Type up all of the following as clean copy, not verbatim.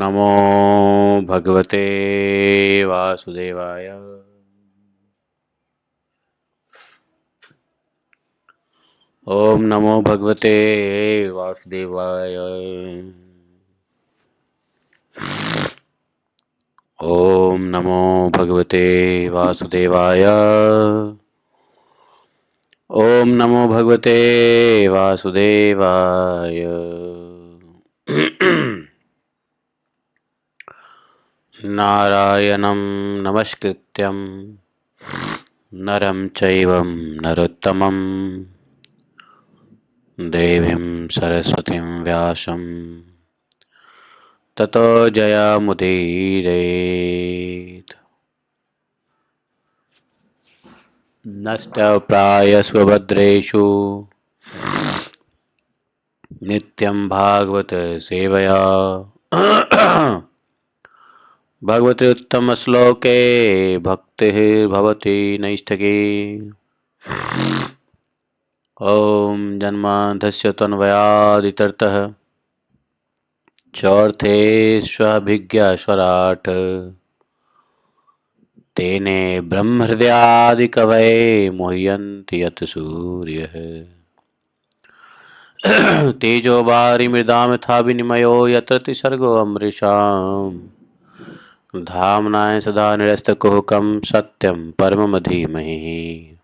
नमो भगवते वासुदेवाय। ओम नमो भगवते वासुदेवाय। ओम नमो भगवते वासुदेवाय। ओम नमो भगवते वासुदेवाय। नारायणं नमस्कृत्यं नरं चैव नरोत्तमं देवीं सरस्वतीं व्यासं ततो जयमुदीरयेत्। नष्टप्रायस्वभद्रेषु नित्यं भागवत सेवया भगवते उत्तमश्लोके भक्तिः भवति नैष्ठिकी। ॐ जन्मान्तस्य तन्वयादितरतः चौर्थेष्वभिज्ञस्वराट् तेने ब्रह्महृदयादिकवये मुह्यन्ति यत् सूर्यः। तेजो वारिमृदां यथा विनिमयो यत्र त्रिसर्गो अमृषाम् धाम्नाय सदा निरस्तकुहकं सत्यं परमं धीमहि।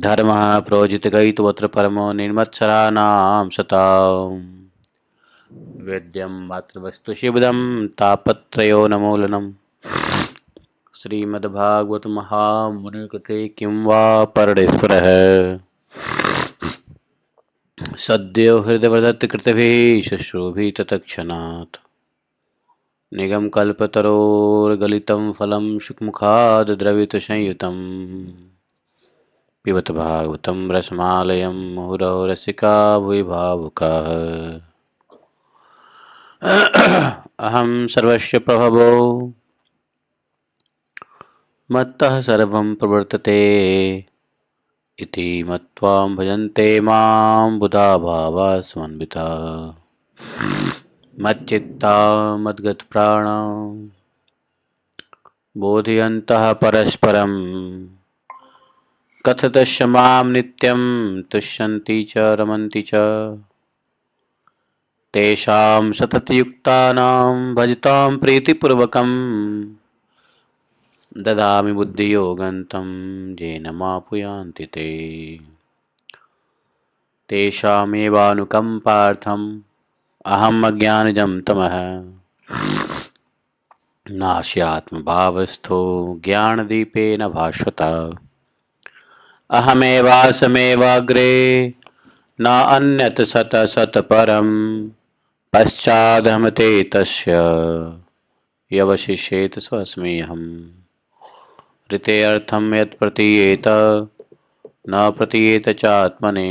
धर्मः प्रोजितगैतवत्र परमो निर्मत्सराणां सताम् वेद्यं मातृवस्तु शिवदं तापत्रयो नमोलनं श्रीमद्भागवत महामुनिकृते किं वा परमेश्वरः सद्यो हृदयवदत्तकृतभिः शुश्रूभिः तत्क्षणात् निगमकल्पतरोर्गलितं फलं शुकमुखाद् द्रवितसंयुतं पिबत भागवतं रसमालयं मुहुरहो रसिका भुवि भावुकाः। अहं सर्वस्य प्रभवो मत्तः सर्वं प्रवर्तते इति मत्वा भजन्ते मां बुधा भावा समन्विताः। मच्चित्ता मद्गतप्राणा बोधयन्तः परस्परं कथयन्तः मां नित्यं तुष्यन्ति च रमन्ति च तेषां सततयुक्तानां भजतां प्रीतिपूर्वकं ददामि बुद्धियोगं तं येन मापुयान्ति ते। तेषामेवानुकम्पार्थम् अहम् अज्ञानजं तमः नास्यात्मभावस्थो ज्ञानदीपेन भास्वता। अहमेवासमेवाग्रे न अन्यत् सतसत्परं पश्चादहमते तस्य यवशिष्येत स्वस्म्यहम्। ऋतेऽर्थं यत् प्रतीयेत न प्रतीयेत चात्मने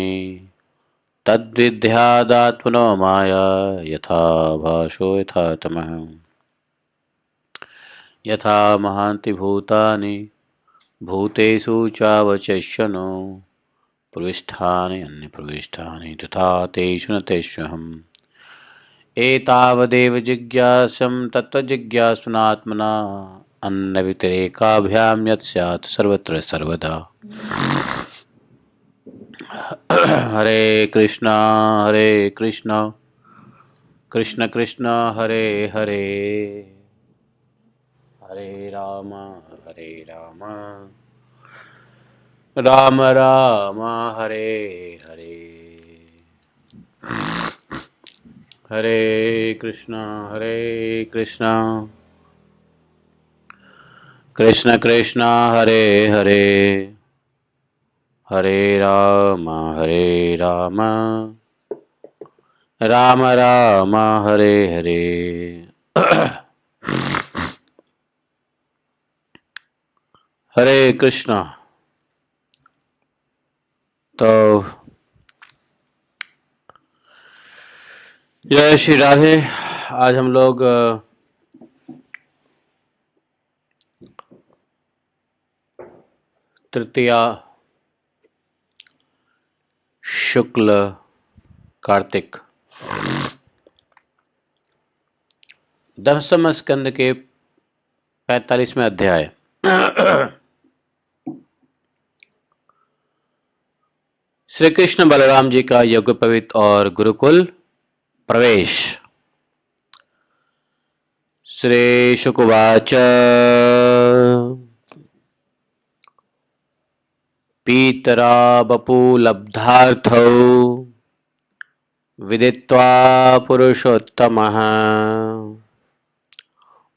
तद्विद्यादात्मनो माया यथा भासो यथा तमः। यथा महान्ति भूतानि भूतेषु चावचैष्यनो प्रविष्ठानि अन्यप्रविष्ठानि तथा तेषु न तेष्वहम्। एतावदेव जिज्ञासं तत्त्वजिज्ञासुनात्मना अन्यव्यतिरेकाभ्यां यत् स्यात् सर्वत्र सर्वदा। हरे कृष्णा कृष्ण कृष्ण हरे हरे हरे राम राम राम हरे हरे। हरे कृष्णा कृष्ण कृष्ण हरे हरे हरे राम राम राम हरे हरे। हरे कृष्णा। तो जय श्री राधे। आज हम लोग तृतीया शुक्ल कार्तिक 10वें स्कंद के 45वें अध्याय। श्री कृष्ण बलराम जी का यज्ञोपवीत और गुरुकुल प्रवेश। श्री शुकवाच पीतरा बपुलब्धार्थौ विदित्वा पुरुषोत्तमः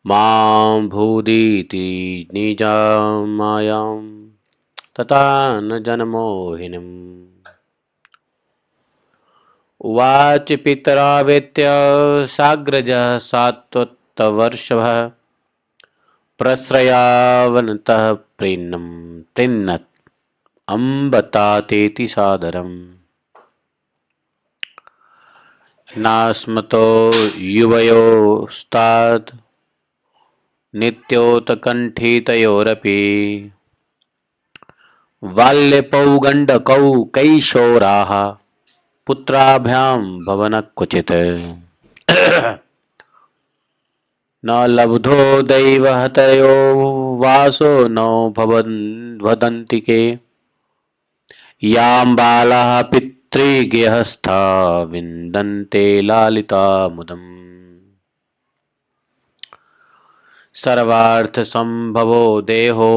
मां भूदिति निजामायां तथा न जनमोहिनीम्। उवाच पितरावेत्य साग्रजः सात्वतवर्षभः प्रस्रयावनतः प्रीन्नत् अम्बतातेति सादरम्। नास्मतो युवयोस्ताद् नित्योत्कण्ठितयोरपि बाल्यपौगण्डकौ कैशोराः पुत्राभ्यां भवन क्वचित्। न लब्धो दैवहतयो वासो नो वदन्ति के यां बालाः पितृगेहस्था विन्दन्ते लालिता मुदम्। सर्वार्थसम्भवो देहो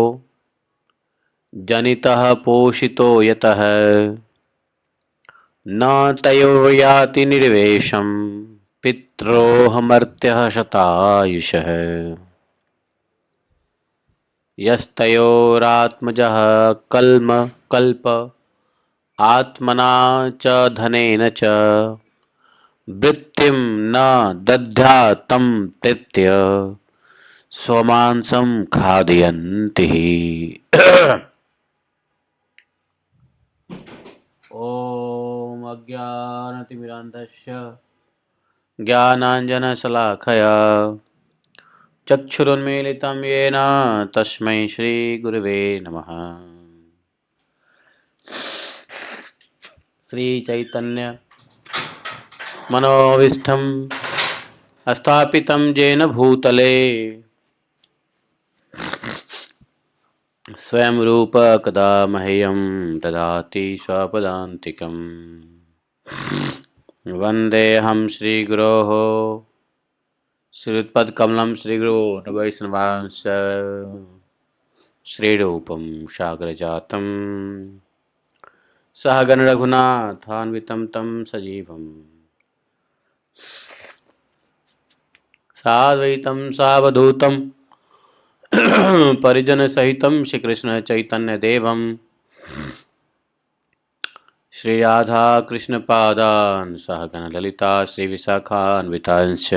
जनितः पोषितो यतः न तयोर्याति निर्वेशं पित्रोऽहमर्त्यः शतायुषः। यस्तयोरात्मजः कल्प आत्मना च धनेन च वृत्तिं न दद्यात् तं प्रीत्य स्वमांसं खादयन्ति। ॐ अज्ञानतिमिरान्धस्य ज्ञानाञ्जनशलाकया चक्षुरुन्मीलितं येन तस्मै श्रीगुरवे नमः। श्रीचैतन्य मनोभीष्टं स्थापितं येन भूतले स्वयं रूप कदा मह्यं ददाति स्वपदान्तिकम्। वन्देऽहं श्रीगुरोः श्रीयुतपदकमलं श्रीगुरोन् वैष्णवांश्च श्रीरूपं साग्रजातं सहगण रघुनाथान्वितं तं सजीवम् साद्वैतं सावधूतं परिजन सहितं श्रीकृष्ण चैतन्य देवं श्री राधा कृष्ण पादान् सहगण ललिता श्री विशाखान्वितांश्च।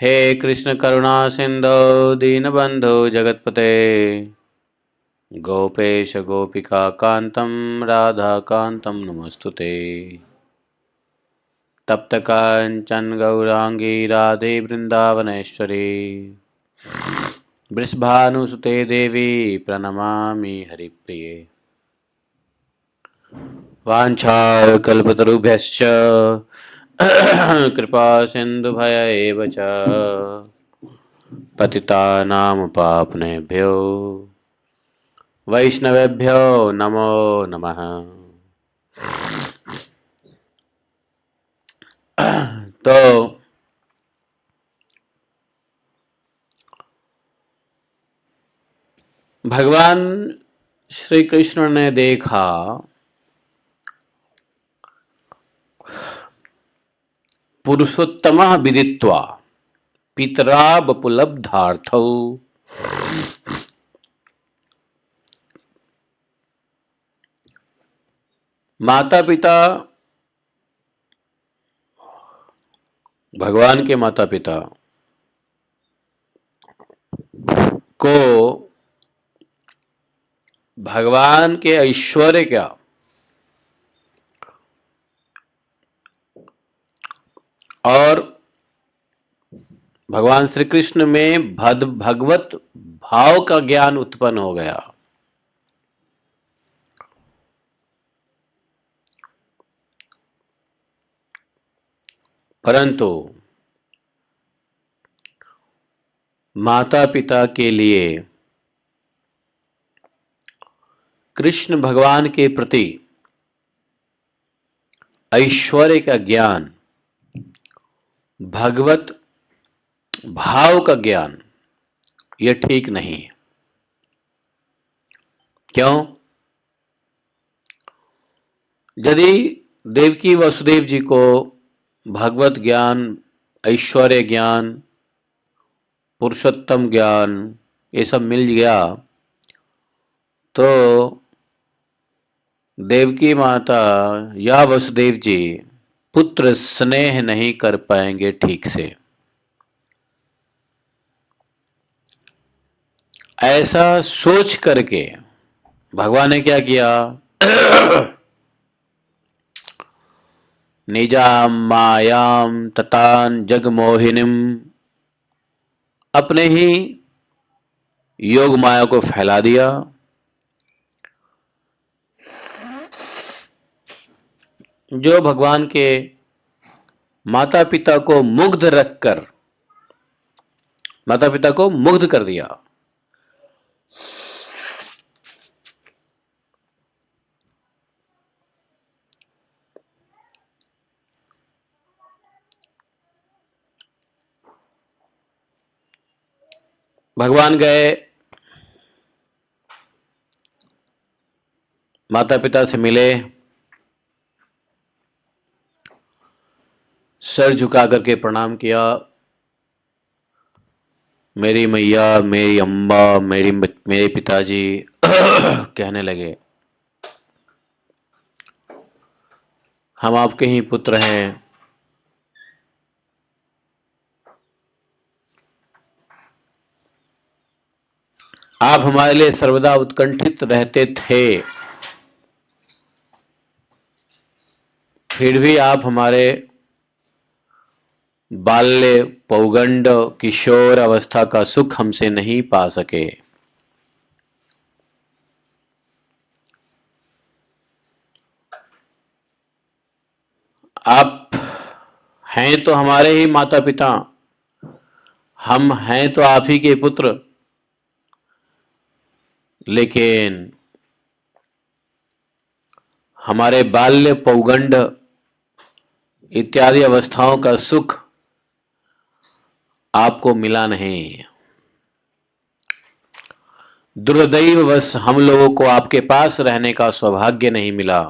हे कृष्ण करुणा सिंधो दीनबंधो जगतपते गोपेश गोपिका कांतं राधा कांतं नमस्तुते। तप्त कांचन गौरांगी राधे वृंदावनेश्वरी वृषभानुसुते देवी प्रणमामि हरिप्रिये। वाञ्छाकल्पतरुभ्यश्च कृपा सिन्धुभयैव च पतितानां पावनेभ्यो वैष्णवेभ्यो नमो नमः। तो भगवान श्री कृष्ण ने देखा पुरुषोत्तमः विदित्वा पितरा बपुलब्धार्थौ माता पिता भगवान के माता पिता को भगवान के ऐश्वर्य का और भगवान श्री कृष्ण में भगवत भाव का ज्ञान उत्पन्न हो गया। परंतु माता पिता के लिए कृष्ण भगवान के प्रति ऐश्वर्य का ज्ञान, भगवत भाव का ज्ञान, यह ठीक नहीं है। क्यों? यदि देवकी वसुदेव जी को भगवत ज्ञान, ऐश्वर्य ज्ञान, पुरुषोत्तम ज्ञान ये सब मिल गया तो देवकी माता या वसुदेव जी पुत्र स्नेह नहीं कर पाएंगे ठीक से। ऐसा सोच करके भगवान ने क्या किया? निजाम मायाम ततान जगमोहिनीम, अपने ही योग माया को फैला दिया। जो भगवान के माता पिता को मुग्ध रखकर, माता पिता को मुग्ध कर दिया। भगवान गए, माता पिता से मिले, सर झुका करके प्रणाम किया। मेरी मैया, मेरी अम्मा, मेरे पिताजी कहने लगे, हम आपके ही पुत्र हैं। आप हमारे लिए सर्वदा उत्कंठित रहते थे, फिर भी आप हमारे बाल्य, पौगंड, किशोर अवस्था का सुख हमसे नहीं पा सके। आप हैं तो हमारे ही माता पिता, हम हैं तो आप ही के पुत्र, लेकिन हमारे बाल्य, पौगंड इत्यादि अवस्थाओं का सुख आपको मिला नहीं। दुर्दैववश हम लोगों को आपके पास रहने का सौभाग्य नहीं मिला।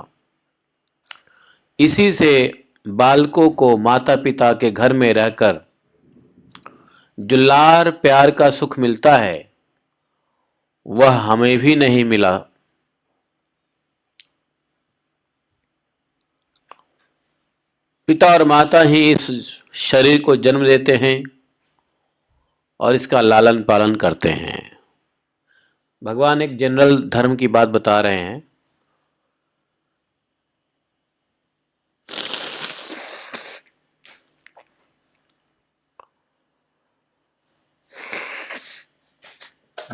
इसी से बालकों को माता पिता के घर में रहकर दुलार प्यार का सुख मिलता है, वह हमें भी नहीं मिला। पिता और माता ही इस शरीर को जन्म देते हैं और इसका लालन पालन करते हैं। भगवान एक जनरल धर्म की बात बता रहे हैं।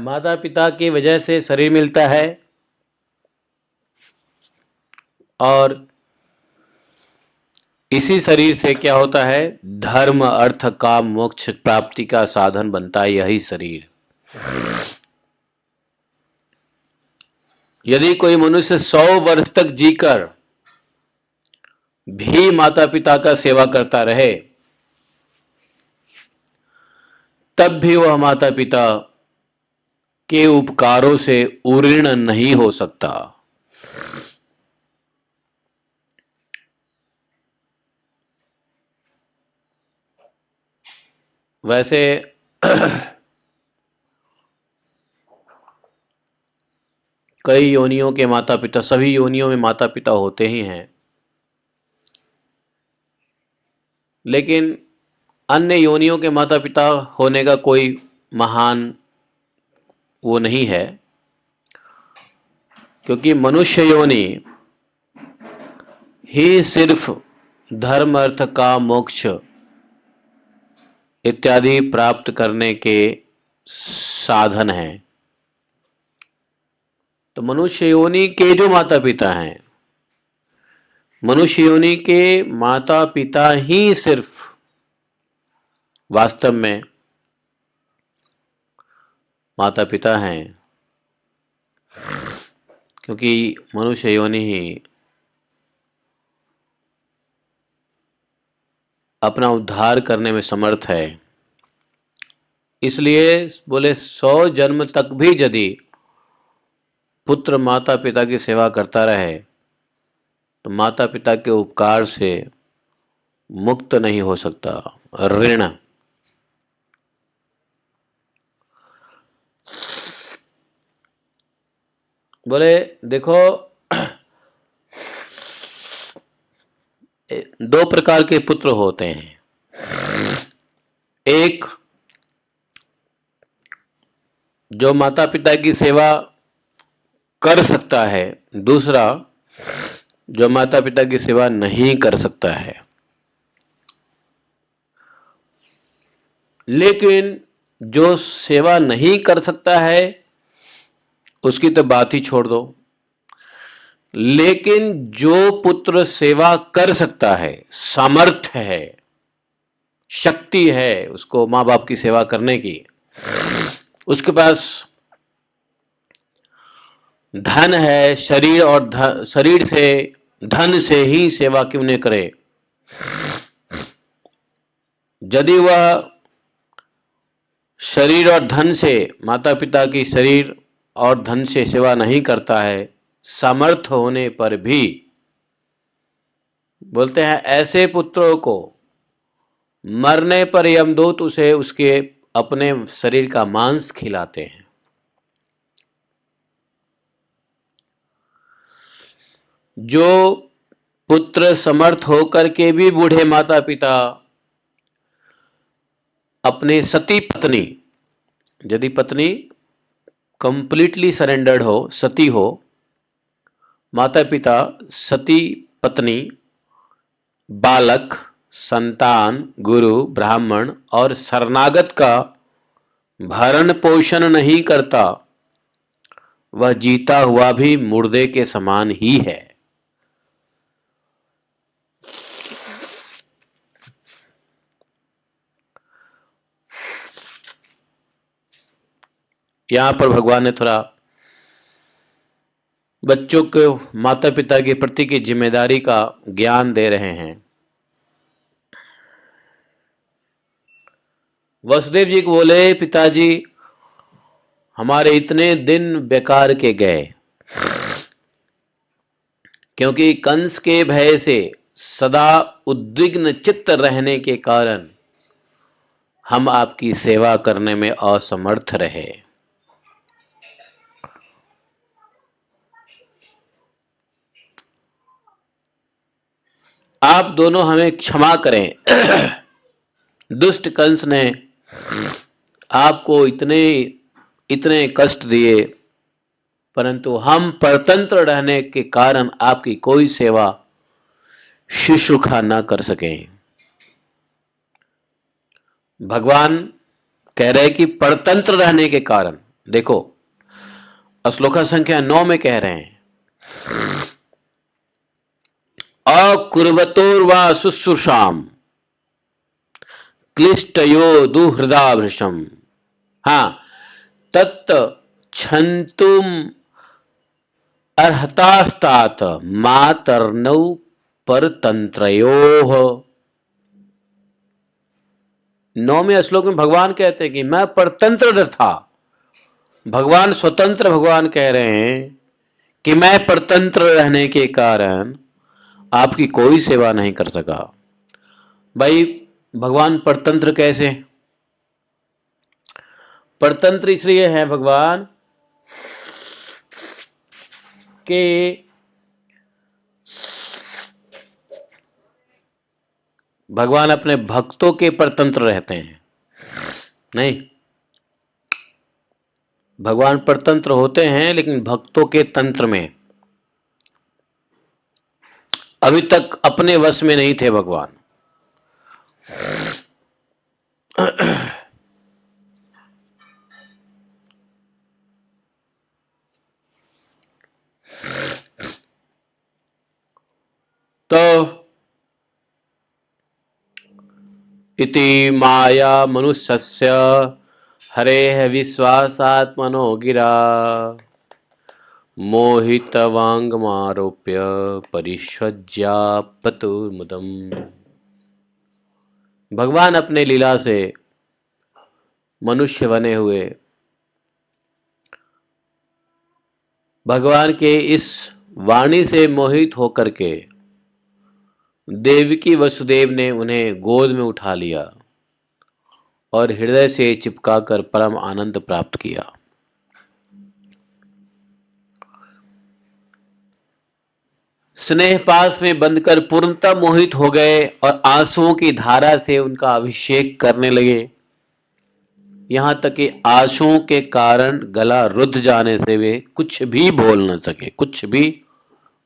माता पिता की वजह से शरीर मिलता है और इसी शरीर से क्या होता है? धर्म, अर्थ, काम, मोक्ष प्राप्ति का साधन बनता है यही शरीर। यदि कोई मनुष्य 100 वर्ष तक जीकर भी माता पिता का सेवा करता रहे, तब भी वह माता पिता के उपकारों से उऋण नहीं हो सकता। वैसे कई योनियों के माता पिता, सभी योनियों में माता पिता होते ही हैं, लेकिन अन्य योनियों के माता पिता होने का कोई महान वो नहीं है, क्योंकि मनुष्य योनि ही सिर्फ धर्म, अर्थ, काम, मोक्ष इत्यादि प्राप्त करने के साधन हैं। तो मनुष्य योनि के जो माता पिता हैं, मनुष्य योनि के माता पिता ही सिर्फ वास्तव में माता पिता हैं, क्योंकि मनुष्य योनि ही अपना उद्धार करने में समर्थ है। इसलिए बोले 100 जन्म तक भी यदि पुत्र माता पिता की सेवा करता रहे तो माता पिता के उपकार से मुक्त नहीं हो सकता। ऋण, बोले देखो 2 प्रकार के पुत्र होते हैं। एक जो माता पिता की सेवा कर सकता है, दूसरा जो माता पिता की सेवा नहीं कर सकता है। लेकिन जो सेवा नहीं कर सकता है उसकी तो बात ही छोड़ दो, लेकिन जो पुत्र सेवा कर सकता है, सामर्थ्य है, शक्ति है उसको माँ बाप की सेवा करने की, उसके पास धन है, शरीर और शरीर से धन से ही सेवा क्यों नहीं करे। यदि वह शरीर और धन से, माता पिता की शरीर और धन से सेवा नहीं करता है, सामर्थ्य होने पर भी, बोलते हैं ऐसे पुत्रों को मरने पर यमदूत उसे उसके अपने शरीर का मांस खिलाते हैं। जो पुत्र समर्थ होकर के भी बूढ़े माता पिता अपने सती पत्नी, यदि पत्नी कंप्लीटली सरेंडर्ड हो, सती हो, माता पिता, सती पत्नी, बालक, संतान, गुरु, ब्राह्मण और शरणागत का भरण पोषण नहीं करता, वह जीता हुआ भी मुर्दे के समान ही है। यहां पर भगवान ने थोड़ा बच्चों को माता पिता के प्रति की जिम्मेदारी का ज्ञान दे रहे हैं। वसुदेव जी को बोले, पिताजी हमारे इतने दिन बेकार के गए, क्योंकि कंस के भय से सदा उद्विग्न चित्त रहने के कारण हम आपकी सेवा करने में असमर्थ रहे। आप दोनों हमें क्षमा करें। दुष्ट कंस ने आपको इतने कष्ट दिए, परंतु हम परतंत्र रहने के कारण आपकी कोई सेवा शुश्रूषा न कर सके। भगवान कह रहे कि परतंत्र रहने के कारण, देखो श्लोका संख्या 9 में कह रहे हैं, अकुर्वतोर्वा शुश्रूषाम क्लिष्टयो दुहृदा भृशम, हाँ तत् क्षंतुम अर्हतास्तात मातर्नौ परतंत्रयोः। 9वें श्लोक में भगवान कहते हैं कि मैं परतंत्र था। भगवान स्वतंत्र, भगवान कह रहे हैं कि मैं परतंत्र रहने के कारण आपकी कोई सेवा नहीं कर सका। भाई भगवान परतंत्र कैसे? परतंत्र इसलिए है भगवान कि भगवान अपने भक्तों के परतंत्र रहते हैं। नहीं, भगवान परतंत्र होते हैं लेकिन भक्तों के तंत्र में। अभी तक अपने वश में नहीं थे भगवान। तो इति माया मनुष्यस्य हरेः विश्वासात्मनो गिरा मोहितवाङ्गमारोप्य परिष्वज्यापतुर्मुदम्। भगवान अपने लीला से मनुष्य बने हुए भगवान के इस वाणी से मोहित होकर के देवकी वसुदेव ने उन्हें गोद में उठा लिया और हृदय से चिपकाकर परम आनंद प्राप्त किया। स्नेह पास में बंधकर पूर्णतः मोहित हो गए और आंसुओं की धारा से उनका अभिषेक करने लगे, यहां तक कि आंसुओं के कारण गला रुद्ध जाने से वे कुछ भी बोल न सके, कुछ भी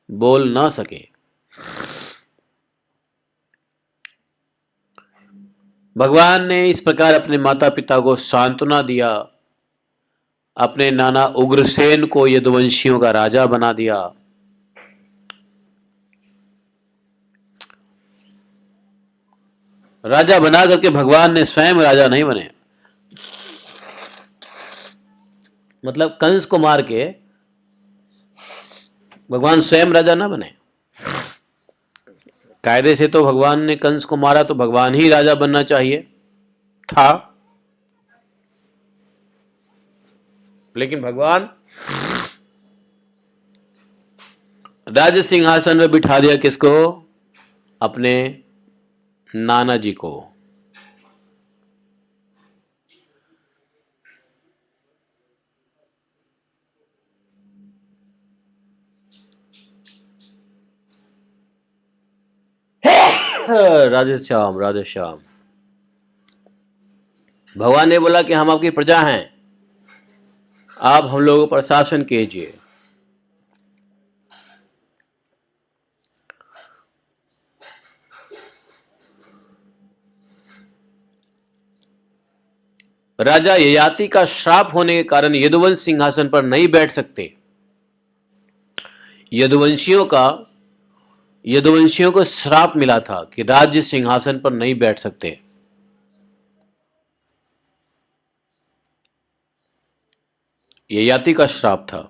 बोल न सके। भगवान ने इस प्रकार अपने माता पिता को सांत्वना दिया, अपने नाना उग्रसेन को यदुवंशियों का राजा बना दिया। राजा बना करके भगवान ने स्वयं राजा नहीं बने, मतलब कंस को मार के भगवान स्वयं राजा ना बने। कायदे से तो भगवान ने कंस को मारा तो भगवान ही राजा बनना चाहिए था, लेकिन भगवान राज सिंहासन में बिठा दिया किसको? अपने नाना जी को। राधेश्याम राधेश्याम। भगवान ने बोला कि हम आपकी प्रजा हैं, आप हम लोगों पर शासन कीजिए। राजा ययाति का श्राप होने के कारण यदुवंश सिंहासन पर नहीं बैठ सकते। यदुवंशियों को श्राप मिला था कि राज्य सिंहासन पर नहीं बैठ सकते। ययाति का श्राप था।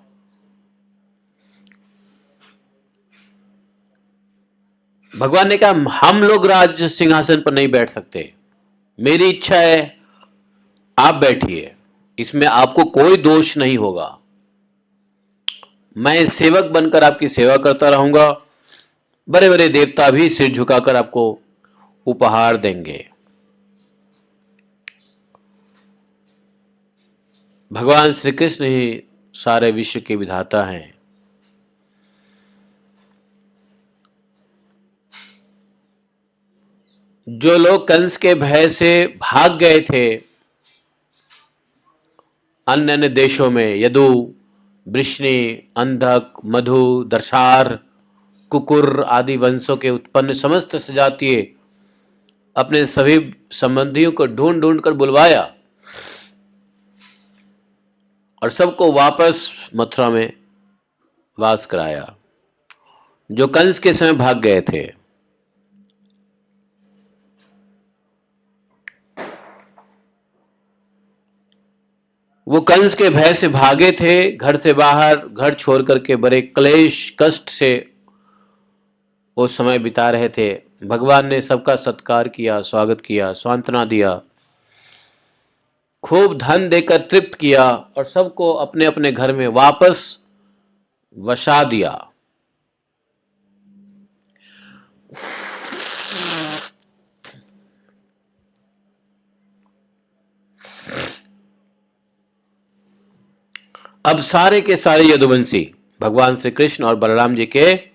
भगवान ने कहा हम लोग राज्य सिंहासन पर नहीं बैठ सकते, मेरी इच्छा है आप बैठिए, इसमें आपको कोई दोष नहीं होगा। मैं सेवक बनकर आपकी सेवा करता रहूंगा, बड़े बड़े देवता भी सिर झुकाकर आपको उपहार देंगे। भगवान श्री कृष्ण ही सारे विश्व के विधाता हैं। जो लोग कंस के भय से भाग गए थे अन्य अन्य देशों में, यदु, वृष्णि, अंधक, मधु, दर्शार, कुकुर आदि वंशों के उत्पन्न समस्त सजातीय अपने सभी संबंधियों को ढूंढ ढूंढ कर बुलवाया और सबको वापस मथुरा में वास कराया, जो कंस के समय भाग गए थे। वो कंस के भय से भागे थे, घर से बाहर, घर छोड़ करके बड़े क्लेश कष्ट से वो समय बिता रहे थे। भगवान ने सबका सत्कार किया, स्वागत किया, सांत्वना दिया, खूब धन देकर तृप्त किया और सबको अपने अपने घर में वापस वसा दिया। अब सारे के सारे यदुवंशी भगवान श्री कृष्ण और बलराम जी के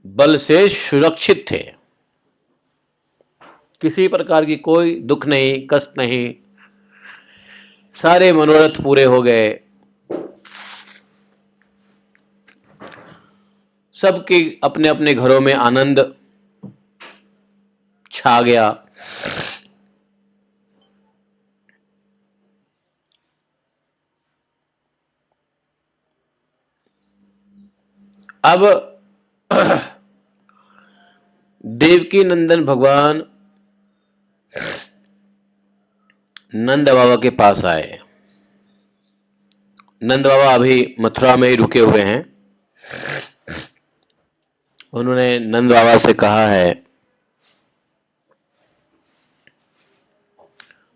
बल से सुरक्षित थे। किसी प्रकार की कोई दुख नहीं, कष्ट नहीं, सारे मनोरथ पूरे हो गए। सबके अपने अपने घरों में आनंद छा गया। अब देवकी नंदन भगवान नंद बाबा के पास आए। नंद बाबा अभी मथुरा में ही रुके हुए हैं। उन्होंने नंद बाबा से कहा है,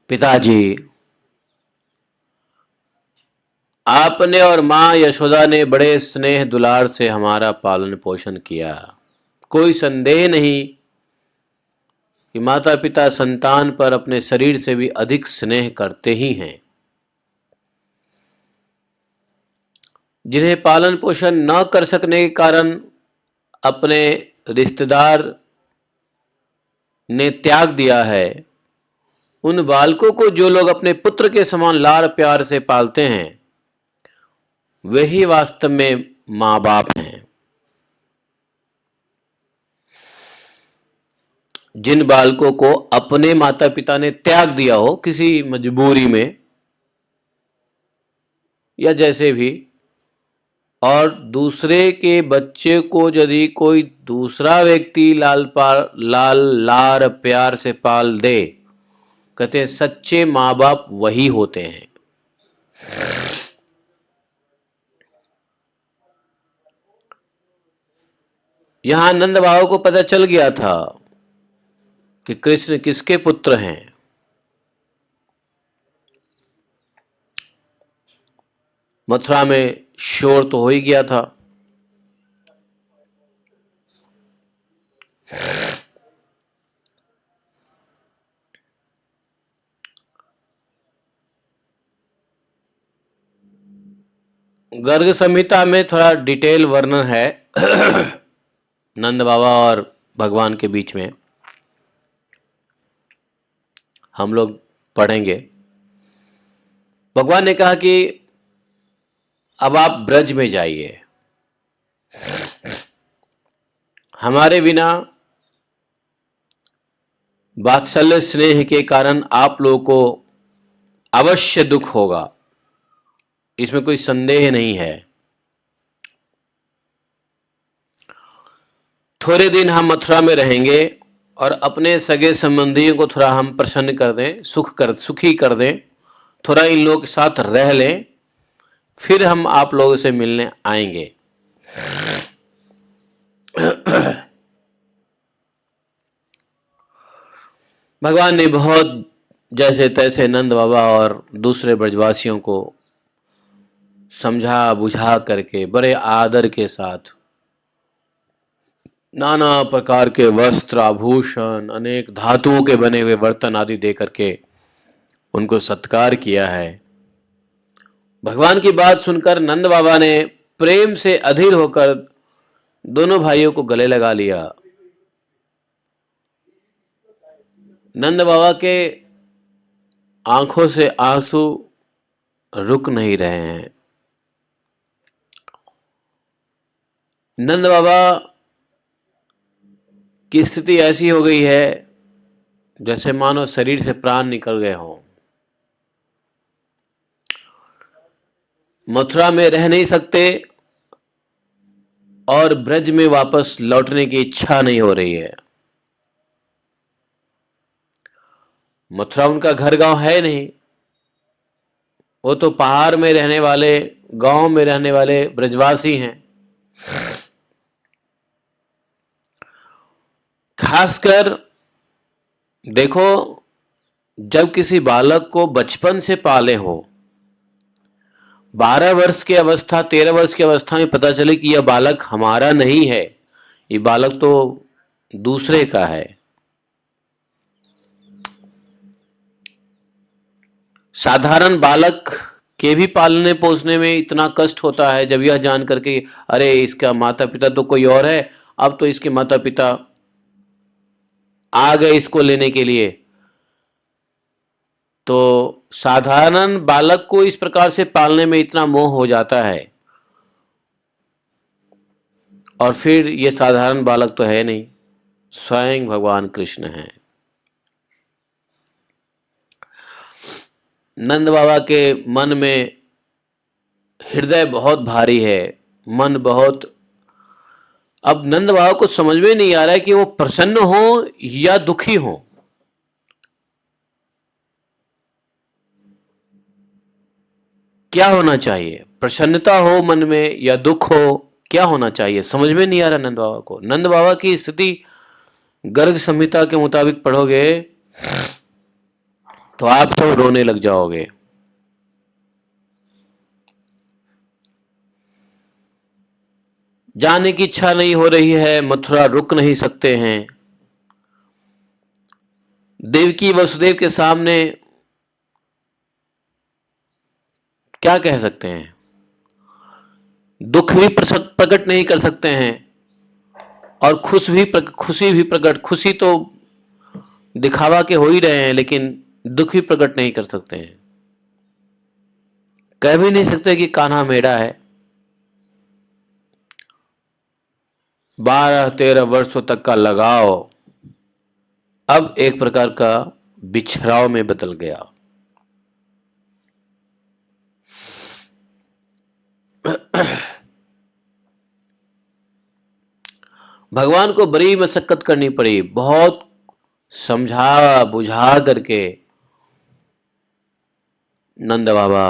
पिताजी, आपने और माँ यशोदा ने बड़े स्नेह दुलार से हमारा पालन पोषण किया। कोई संदेह नहीं कि माता पिता संतान पर अपने शरीर से भी अधिक स्नेह करते ही हैं। जिन्हें पालन पोषण न कर सकने के कारण अपने रिश्तेदार ने त्याग दिया है, उन बालकों को जो लोग अपने पुत्र के समान लाड़ प्यार से पालते हैं, वही वास्तव में माँ बाप हैं। जिन बालकों को अपने माता पिता ने त्याग दिया हो किसी मजबूरी में या जैसे भी, और दूसरे के बच्चे को यदि कोई दूसरा व्यक्ति लाड़ प्यार से पाल दे, कहते हैं सच्चे माँ बाप वही होते हैं। यहां नंद बाबा को पता चल गया था कि कृष्ण किसके पुत्र हैं। मथुरा में शोर तो हो ही गया था। गर्ग संहिता में थोड़ा डिटेल वर्णन है नंद बाबा और भगवान के बीच में, हम लोग पढ़ेंगे। भगवान ने कहा कि अब आप ब्रज में जाइए, हमारे बिना वात्सल्य स्नेह के कारण आप लोगों को अवश्य दुख होगा, इसमें कोई संदेह नहीं है। थोड़े दिन हम मथुरा में रहेंगे और अपने सगे संबंधियों को थोड़ा हम प्रसन्न कर दें, सुखी कर दें, थोड़ा इन लोगों के साथ रह लें, फिर हम आप लोगों से मिलने आएंगे। भगवान ने बहुत जैसे तैसे नंद बाबा और दूसरे ब्रजवासियों को समझा बुझा करके बड़े आदर के साथ नाना प्रकार के वस्त्र आभूषण, अनेक धातुओं के बने हुए बर्तन आदि दे करके उनको सत्कार किया है। भगवान की बात सुनकर नंद बाबा ने प्रेम से अधीर होकर दोनों भाइयों को गले लगा लिया। नंद बाबा के आंखों से आंसू रुक नहीं रहे हैं। नंद बाबा की स्थिति ऐसी हो गई है जैसे मानो शरीर से प्राण निकल गए हों। मथुरा में रह नहीं सकते और ब्रज में वापस लौटने की इच्छा नहीं हो रही है। मथुरा उनका घर गांव है नहीं, वो तो पहाड़ में रहने वाले, गांव में रहने वाले ब्रजवासी हैं। खासकर देखो, जब किसी बालक को बचपन से पाले हो, 12 वर्ष की अवस्था, 13 वर्ष की अवस्था में पता चले कि यह बालक हमारा नहीं है, ये बालक तो दूसरे का है। साधारण बालक के भी पालने पोसने में इतना कष्ट होता है जब यह जान करके अरे इसका माता पिता तो कोई और है, अब तो इसके माता पिता आ गए इसको लेने के लिए। तो साधारण बालक को इस प्रकार से पालने में इतना मोह हो जाता है, और फिर ये साधारण बालक तो है नहीं, स्वयं भगवान कृष्ण हैं। नंद बाबा के मन में हृदय बहुत भारी है, मन बहुत, अब नंद बाबा को समझ में नहीं आ रहा है कि वो प्रसन्न हो या दुखी हो। क्या होना चाहिए? प्रसन्नता हो मन में या दुख हो, क्या होना चाहिए? समझ में नहीं आ रहा नंद बाबा को। नंद बाबा की स्थिति गर्ग संहिता के मुताबिक पढ़ोगे तो आप सब रोने लग जाओगे। जाने की इच्छा नहीं हो रही है, मथुरा रुक नहीं सकते हैं। देवकी वसुदेव के सामने क्या कह सकते हैं? दुख भी प्रकट नहीं कर सकते हैं और खुशी भी प्रकट, खुशी तो दिखावा के हो ही रहे हैं, लेकिन दुख भी प्रकट नहीं कर सकते हैं। कह भी नहीं सकते कि कान्हा मेरा है। 12-13 वर्षों तक का लगाव अब एक प्रकार का बिछड़ाव में बदल गया। भगवान को बड़ी मशक्कत करनी पड़ी, बहुत समझा बुझा करके नंद बाबा।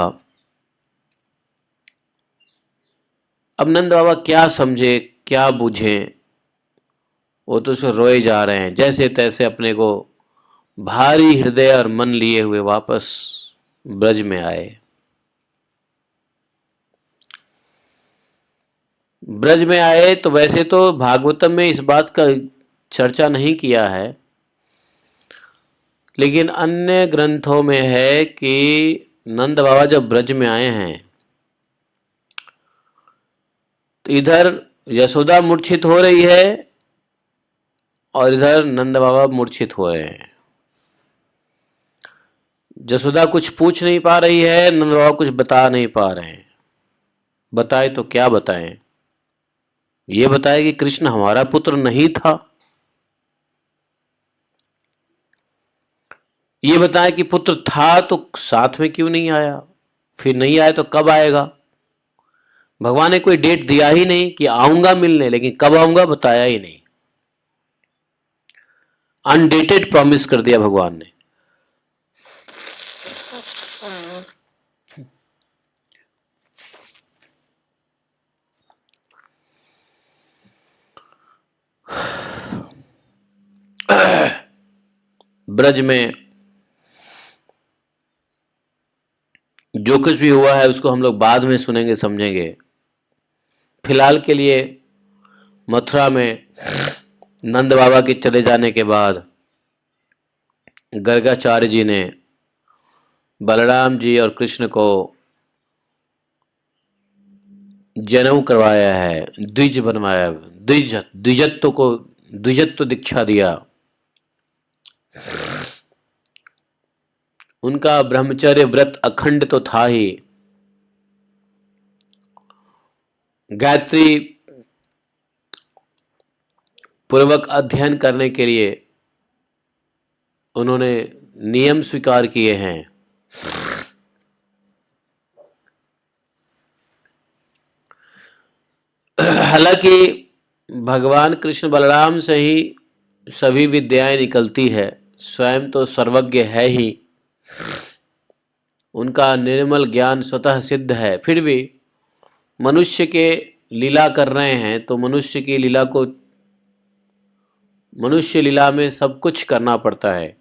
अब नंद बाबा क्या समझे क्या बूझे, वो तो सिर्फ रोए जा रहे हैं। जैसे तैसे अपने को भारी हृदय और मन लिए हुए वापस ब्रज में आए। ब्रज में आए तो वैसे तो भागवतम में इस बात का चर्चा नहीं किया है, लेकिन अन्य ग्रंथों में है कि नंद बाबा जब ब्रज में आए हैं तो इधर यशोदा मूर्छित हो रही है और इधर नंद बाबा मूर्छित हो रहे हैं। यशोदा कुछ पूछ नहीं पा रही है, नंद बाबा कुछ बता नहीं पा रहे हैं। बताए तो क्या बताएं? ये बताए कि कृष्ण हमारा पुत्र नहीं था, ये बताए कि पुत्र था तो साथ में क्यों नहीं आया, फिर नहीं आया तो कब आएगा। भगवान ने कोई डेट दिया ही नहीं कि आऊंगा मिलने, लेकिन कब आऊंगा बताया ही नहीं। अनडेटेड प्रॉमिस कर दिया भगवान ने। ब्रज में जो कुछ भी हुआ है उसको हम लोग बाद में सुनेंगे समझेंगे। फिलहाल के लिए मथुरा में नंद बाबा के चले जाने के बाद गर्गाचार्य जी ने बलराम जी और कृष्ण को जनेऊ करवाया है, द्विज बनवाया, द्विजत्व दीक्षा दिया। उनका ब्रह्मचर्य व्रत अखंड तो था ही, गायत्री पूर्वक अध्ययन करने के लिए उन्होंने नियम स्वीकार किए हैं। हालांकि भगवान कृष्ण बलराम से ही सभी विद्याएं निकलती है, स्वयं तो सर्वज्ञ है ही, उनका निर्मल ज्ञान स्वतः सिद्ध है। फिर भी मनुष्य के लीला कर रहे हैं तो मनुष्य की लीला को, मनुष्य लीला में सब कुछ करना पड़ता है।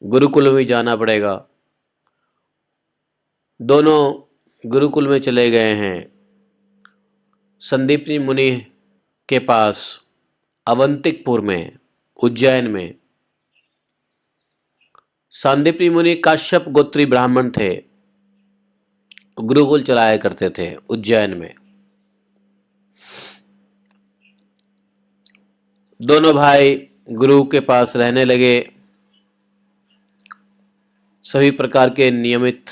गुरुकुल में जाना पड़ेगा। दोनों गुरुकुल में चले गए हैं। संदीपनी मुनि के पास अवंतिकपुर में, उज्जैन में। संदीपनी मुनि काश्यप गोत्री ब्राह्मण थे, गुरुकुल चलाया करते थे उज्जैन में। दोनों भाई गुरु के पास रहने लगे, सभी प्रकार के नियमित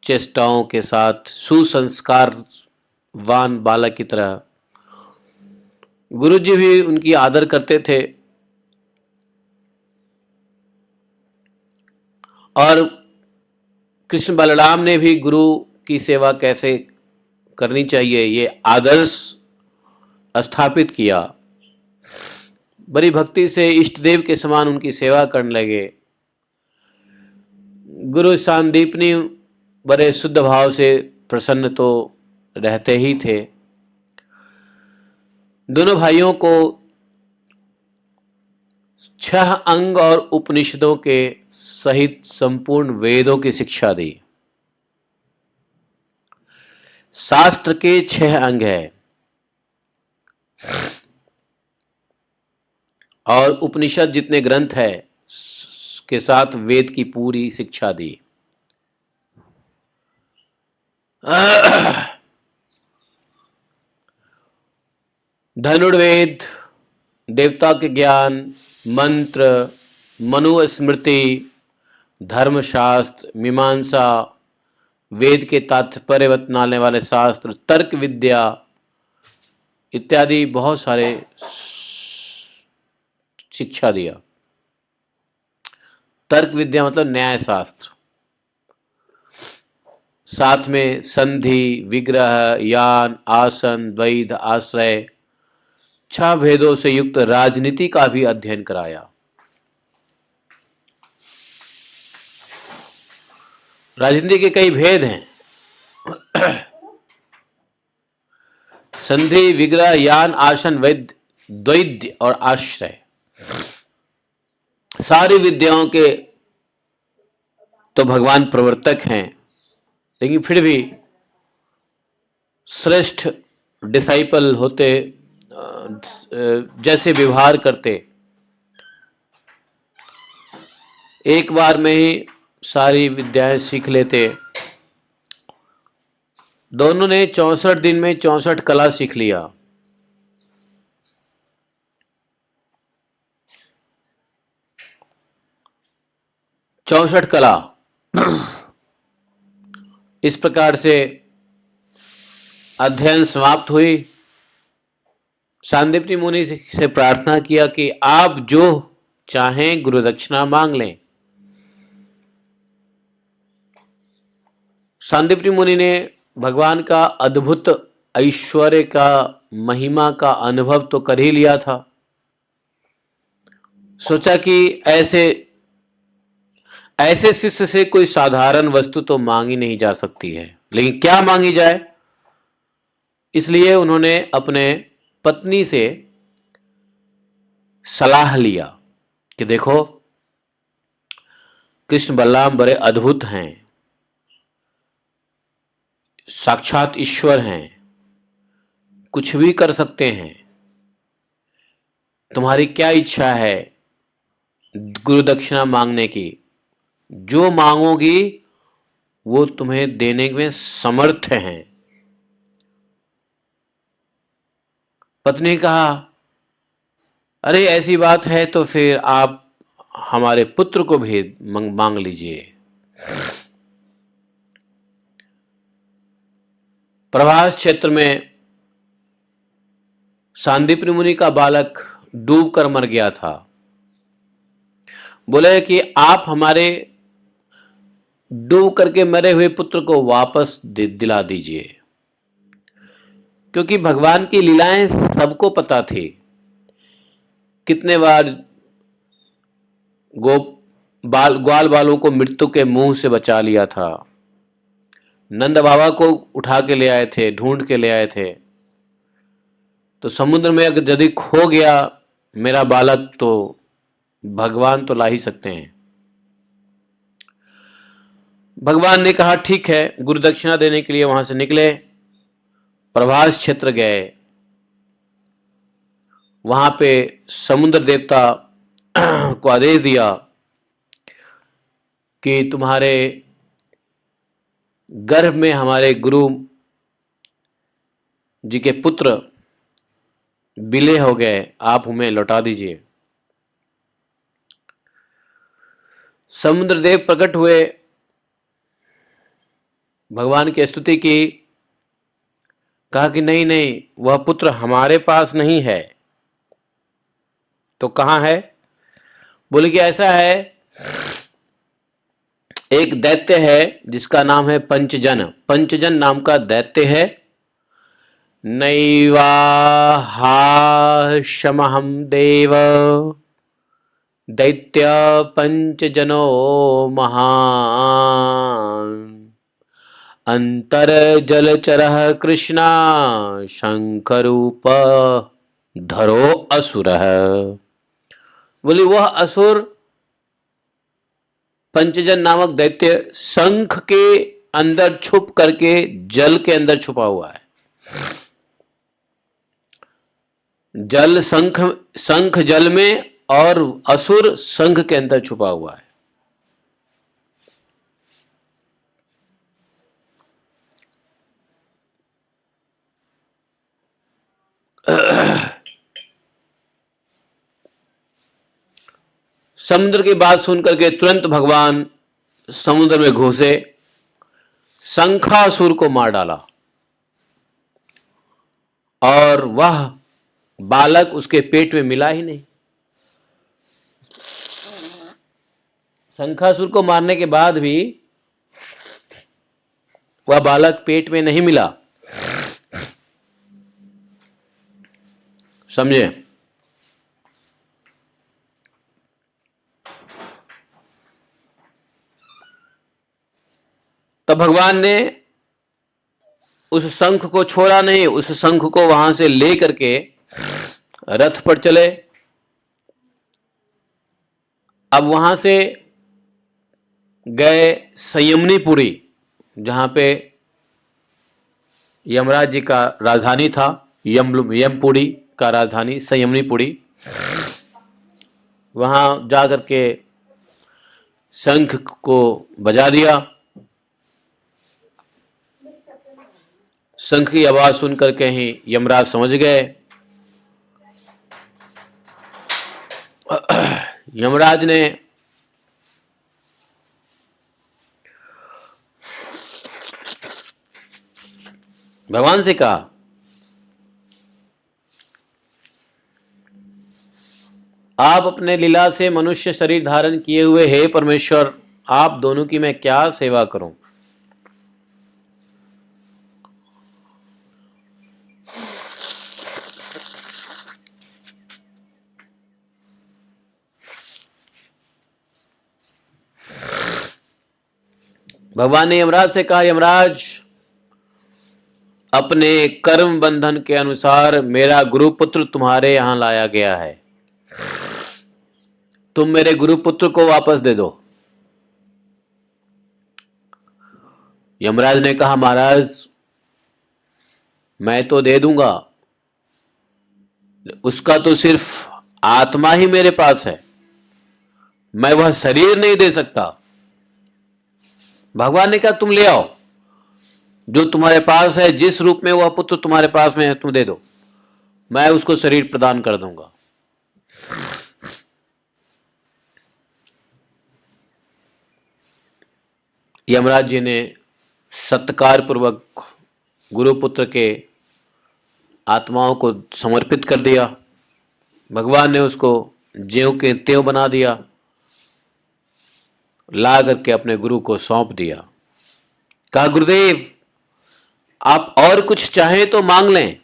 चेष्टाओं के साथ सुसंस्कारवान बालक की तरह। गुरुजी भी उनकी आदर करते थे और कृष्ण बलराम ने भी गुरु की सेवा कैसे करनी चाहिए ये आदर्श स्थापित किया। बड़ी भक्ति से इष्ट देव के समान उनकी सेवा करने लगे। गुरु सांदीपनी बड़े शुद्ध भाव से प्रसन्न तो रहते ही थे। दोनों भाइयों को 6 अंग और उपनिषदों के सहित संपूर्ण वेदों की शिक्षा दी। शास्त्र के 6 अंग है और उपनिषद जितने ग्रंथ है के साथ वेद की पूरी शिक्षा दी। धनुर्वेद, देवता के ज्ञान, मंत्र, मनुस्मृति, धर्मशास्त्र, मीमांसा, वेद के तात्पर्य बतलाने वाले शास्त्र, तर्क विद्या इत्यादि बहुत सारे शिक्षा दिया। तर्क विद्या मतलब न्याय शास्त्र, साथ में संधि, विग्रह, यान, आसन, द्वैध, आश्रय, 6 भेदों से युक्त राजनीति का भी अध्ययन कराया। राजनीति के कई भेद हैं। संधि, विग्रह, यान, आसन, वैद्य, द्वैध और आश्रय, सारी विद्याओं के तो भगवान प्रवर्तक हैं, लेकिन फिर भी श्रेष्ठ डिसाइपल होते, जैसे व्यवहार करते, एक बार में ही सारी विद्याएं सीख लेते। दोनों ने 64 दिन में 64 कला सीख लिया। चौसठ कला। इस प्रकार से अध्ययन समाप्त हुई। सांदीपनि मुनि से प्रार्थना किया कि आप जो चाहें गुरु दक्षिणा मांग लें। सांदीपनि मुनि ने भगवान का अद्भुत ऐश्वर्य का, महिमा का अनुभव तो कर ही लिया था। सोचा कि ऐसे शिष्य से कोई साधारण वस्तु तो मांगी नहीं जा सकती है, लेकिन क्या मांगी जाए। इसलिए उन्होंने अपने पत्नी से सलाह लिया कि देखो, कृष्ण बलराम बड़े अद्भुत हैं, साक्षात ईश्वर हैं, कुछ भी कर सकते हैं। तुम्हारी क्या इच्छा है गुरु दक्षिणा मांगने की? जो मांगोगी वो तुम्हें देने में समर्थ हैं। पत्नी ने कहा, अरे ऐसी बात है तो फिर आप हमारे पुत्र को भेद मांग लीजिए। प्रभास क्षेत्र में सांदीपनि मुनि का बालक डूब कर मर गया था। बोले कि आप हमारे डूब करके मरे हुए पुत्र को वापस दिला दीजिए, क्योंकि भगवान की लीलाएं सबको पता थी। कितने बार ग्वाल बालों को मृत्यु के मुंह से बचा लिया था। नंद बाबा को उठा के ले आए थे, ढूंढ के ले आए थे। तो समुद्र में अगर यदि खो गया मेरा बालक तो भगवान तो ला ही सकते हैं। भगवान ने कहा ठीक है, गुरु दक्षिणा देने के लिए वहां से निकले, प्रभास क्षेत्र गए। वहां पे समुद्र देवता को आदेश दिया कि तुम्हारे गर्भ में हमारे गुरु जी के पुत्र विलय हो गए, आप हमें लौटा दीजिए। समुद्रदेव प्रकट हुए, भगवान की स्तुति की, कहा कि नहीं नहीं, वह पुत्र हमारे पास नहीं है। तो कहां है? बोले कि ऐसा है, एक दैत्य है जिसका नाम है पंचजन। पंचजन नाम का दैत्य है। नैवाहाशमहं देव दैत्य पंचजनो महान अंतर जलचरः कृष्णा शंखरूप धरो असुरः। बोली वह असुर पंचजन नामक दैत्य शंख के अंदर छुप करके जल के अंदर छुपा हुआ है। जल शंख जल में और असुर शंख के अंदर छुपा हुआ है। समुद्र की बात सुनकर के तुरंत भगवान समुद्र में घुसे, शंखासुर को मार डाला और वह बालक उसके पेट में मिला ही नहीं। शंखासुर को मारने के बाद भी वह बालक पेट में नहीं मिला। समझे? तब भगवान ने उस शंख को छोड़ा नहीं, उस शंख को वहां से ले करके रथ पर चले। अब वहां से गए संयमनीपुरी, जहां पे यमराज जी का राजधानी था। यमपुरी का राजधानी संयमनीपुरी। वहां जाकर के शंख को बजा दिया। शंख की आवाज सुनकर के ही यमराज समझ गए। यमराज ने भगवान से कहा, आप अपने लीला से मनुष्य शरीर धारण किए हुए हे परमेश्वर, आप दोनों की मैं क्या सेवा करूं? भगवान ने यमराज से कहा, यमराज, अपने कर्म बंधन के अनुसार मेरा गुरुपुत्र तुम्हारे यहां लाया गया है। तुम मेरे गुरुपुत्र को वापस दे दो। यमराज ने कहा, महाराज, मैं तो दे दूंगा, उसका तो सिर्फ आत्मा ही मेरे पास है, मैं वह शरीर नहीं दे सकता। भगवान ने कहा, तुम ले आओ, जो तुम्हारे पास है, जिस रूप में वह पुत्र तुम्हारे पास में है, तुम दे दो, मैं उसको शरीर प्रदान कर दूंगा। यमराज जी ने सत्कार पूर्वक गुरुपुत्र के आत्माओं को समर्पित कर दिया। भगवान ने उसको ज्यों के त्यों बना दिया, ला करके अपने गुरु को सौंप दिया। कहा, गुरुदेव, आप और कुछ चाहें तो मांग लें।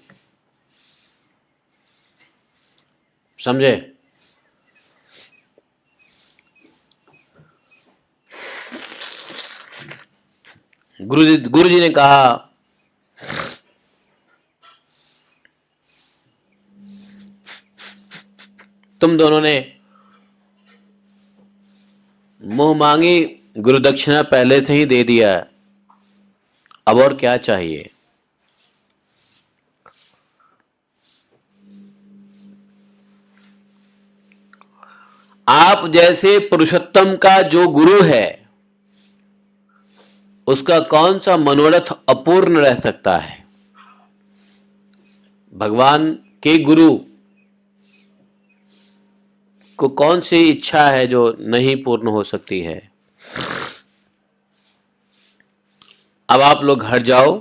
समझे? गुरु जी ने कहा, तुम दोनों ने मुंह मांगी गुरु दक्षिणा पहले से ही दे दिया है, अब और क्या चाहिए? आप जैसे पुरुषोत्तम का जो गुरु है, उसका कौन सा मनोरथ अपूर्ण रह सकता है? भगवान के गुरु को कौन सी इच्छा है जो नहीं पूर्ण हो सकती है? अब आप लोग हट जाओ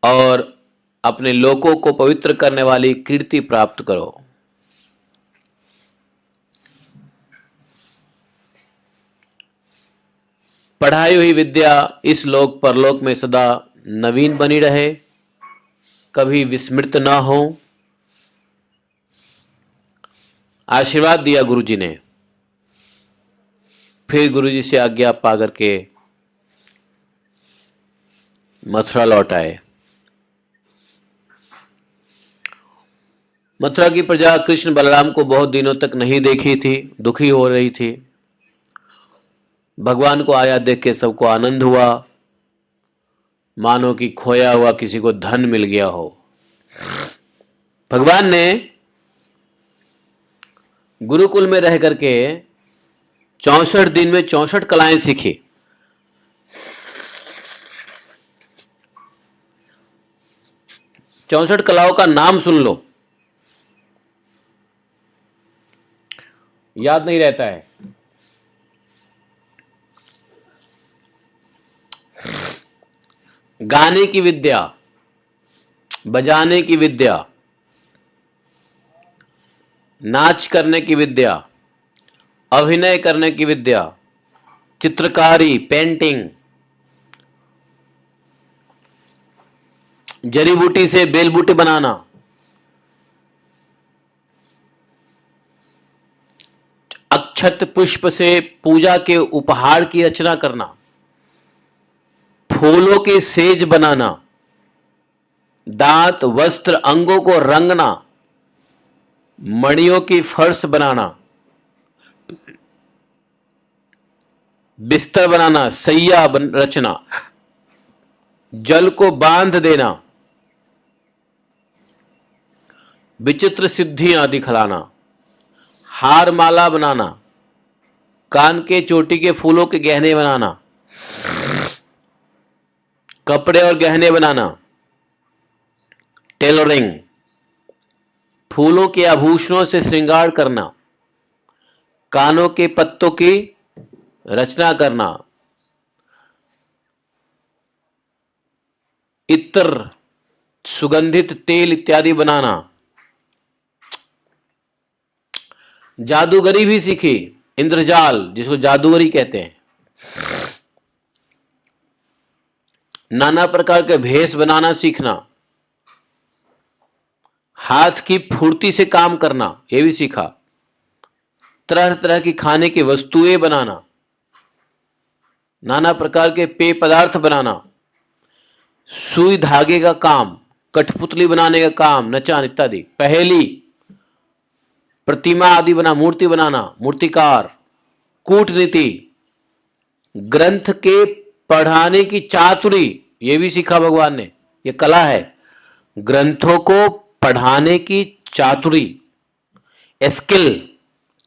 और अपने लोकों को पवित्र करने वाली कीर्ति प्राप्त करो। पढ़ाई हुई विद्या इस लोक परलोक में सदा नवीन बनी रहे, कभी विस्मृत ना हो। आशीर्वाद दिया गुरुजी ने। फिर गुरुजी से आज्ञा पा करके मथुरा लौट आए। मथुरा की प्रजा कृष्ण बलराम को बहुत दिनों तक नहीं देखी थी, दुखी हो रही थी। भगवान को आया देख के सबको आनंद हुआ, मानो कि खोया हुआ किसी को धन मिल गया हो। भगवान ने गुरुकुल में रह करके 64 दिन में 64 कलाएं सीखी। चौसठ कलाओं का नाम सुन लो, याद नहीं रहता है। गाने की विद्या, बजाने की विद्या, नाच करने की विद्या, अभिनय करने की विद्या, चित्रकारी, पेंटिंग, जड़ी बूटी से बेल बूटी बनाना, अक्षत पुष्प से पूजा के उपहार की रचना करना, फूलों के सेज बनाना, दांत, वस्त्र, अंगों को रंगना, मणियों की फर्श बनाना, बिस्तर बनाना, सैया रचना, जल को बांध देना, विचित्र सिद्धियां दिखलाना, हार माला बनाना, कान के चोटी के फूलों के गहने बनाना, कपड़े और गहने बनाना, टेलरिंग, फूलों के आभूषणों से श्रृंगार करना, कानों के पत्तों की रचना करना, इत्र, सुगंधित तेल इत्यादि बनाना, जादूगरी भी सीखी, इंद्रजाल जिसको जादूगरी कहते हैं, नाना प्रकार के भेष बनाना सीखना, हाथ की फुर्ती से काम करना, यह भी सीखा, तरह तरह की खाने की वस्तुएं बनाना, नाना प्रकार के पेय पदार्थ बनाना, सुई धागे का काम, कठपुतली बनाने का काम, नचान इत्यादि, पहेली, प्रतिमा आदि बना, मूर्ति बनाना, मूर्तिकार, कूटनीति, ग्रंथ के पढ़ाने की चातुरी, यह भी सीखा भगवान ने, यह कला है, ग्रंथों को पढ़ाने की चातुरी, स्किल,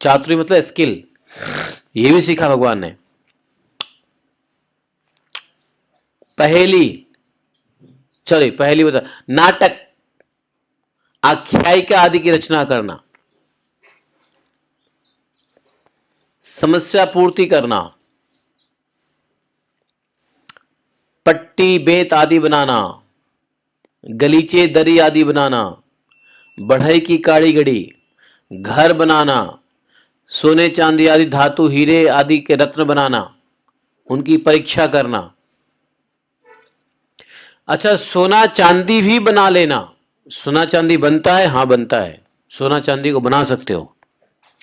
चातुरी मतलब स्किल, यह भी सीखा भगवान ने। पहेली, चलिए पहेली बता, नाटक, आख्यायिका आदि की रचना करना, समस्या पूर्ति करना, पट्टी बेत आदि बनाना, गलीचे दरी आदि बनाना, बढ़ई की कारीगरी, घर बनाना, सोने चांदी आदि धातु हीरे आदि के रत्न बनाना, उनकी परीक्षा करना। अच्छा, सोना चांदी भी बना लेना, सोना चांदी बनता है, हाँ बनता है, सोना चांदी को बना सकते हो,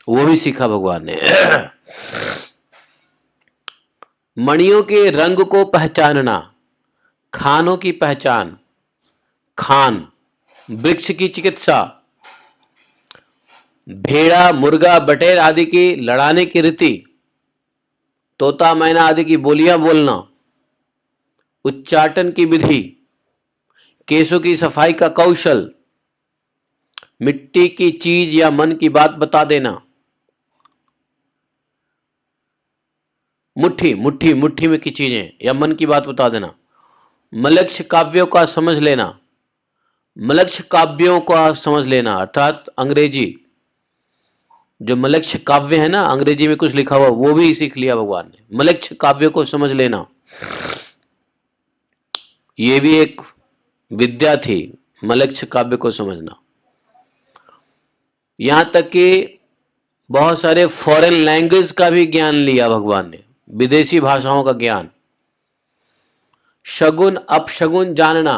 वो भी सीखा भगवान ने। मणियों के रंग को पहचानना, खानों की पहचान, खान, वृक्ष की चिकित्सा, भेड़ा, मुर्गा, बटेर आदि की लड़ाने की रीति, तोता मैना आदि की बोलियां बोलना, उच्चाटन की विधि, केशों की सफाई का कौशल, मिट्टी की चीज या मन की बात बता देना, मुट्ठी में की चीजें या मन की बात बता देना, मलक्ष काव्यों का समझ लेना, मलक्ष काव्यों का समझ लेना अर्थात अंग्रेजी, जो मलक्ष काव्य है ना, अंग्रेजी में कुछ लिखा हुआ, वो भी सीख लिया भगवान ने, मलक्ष काव्यों को समझ लेना, ये भी एक विद्या थी, मलक्ष काव्य को समझना। यहां तक कि बहुत सारे फॉरेन लैंग्वेज का भी ज्ञान लिया भगवान ने, विदेशी भाषाओं का ज्ञान, शगुन अपशगुन जानना,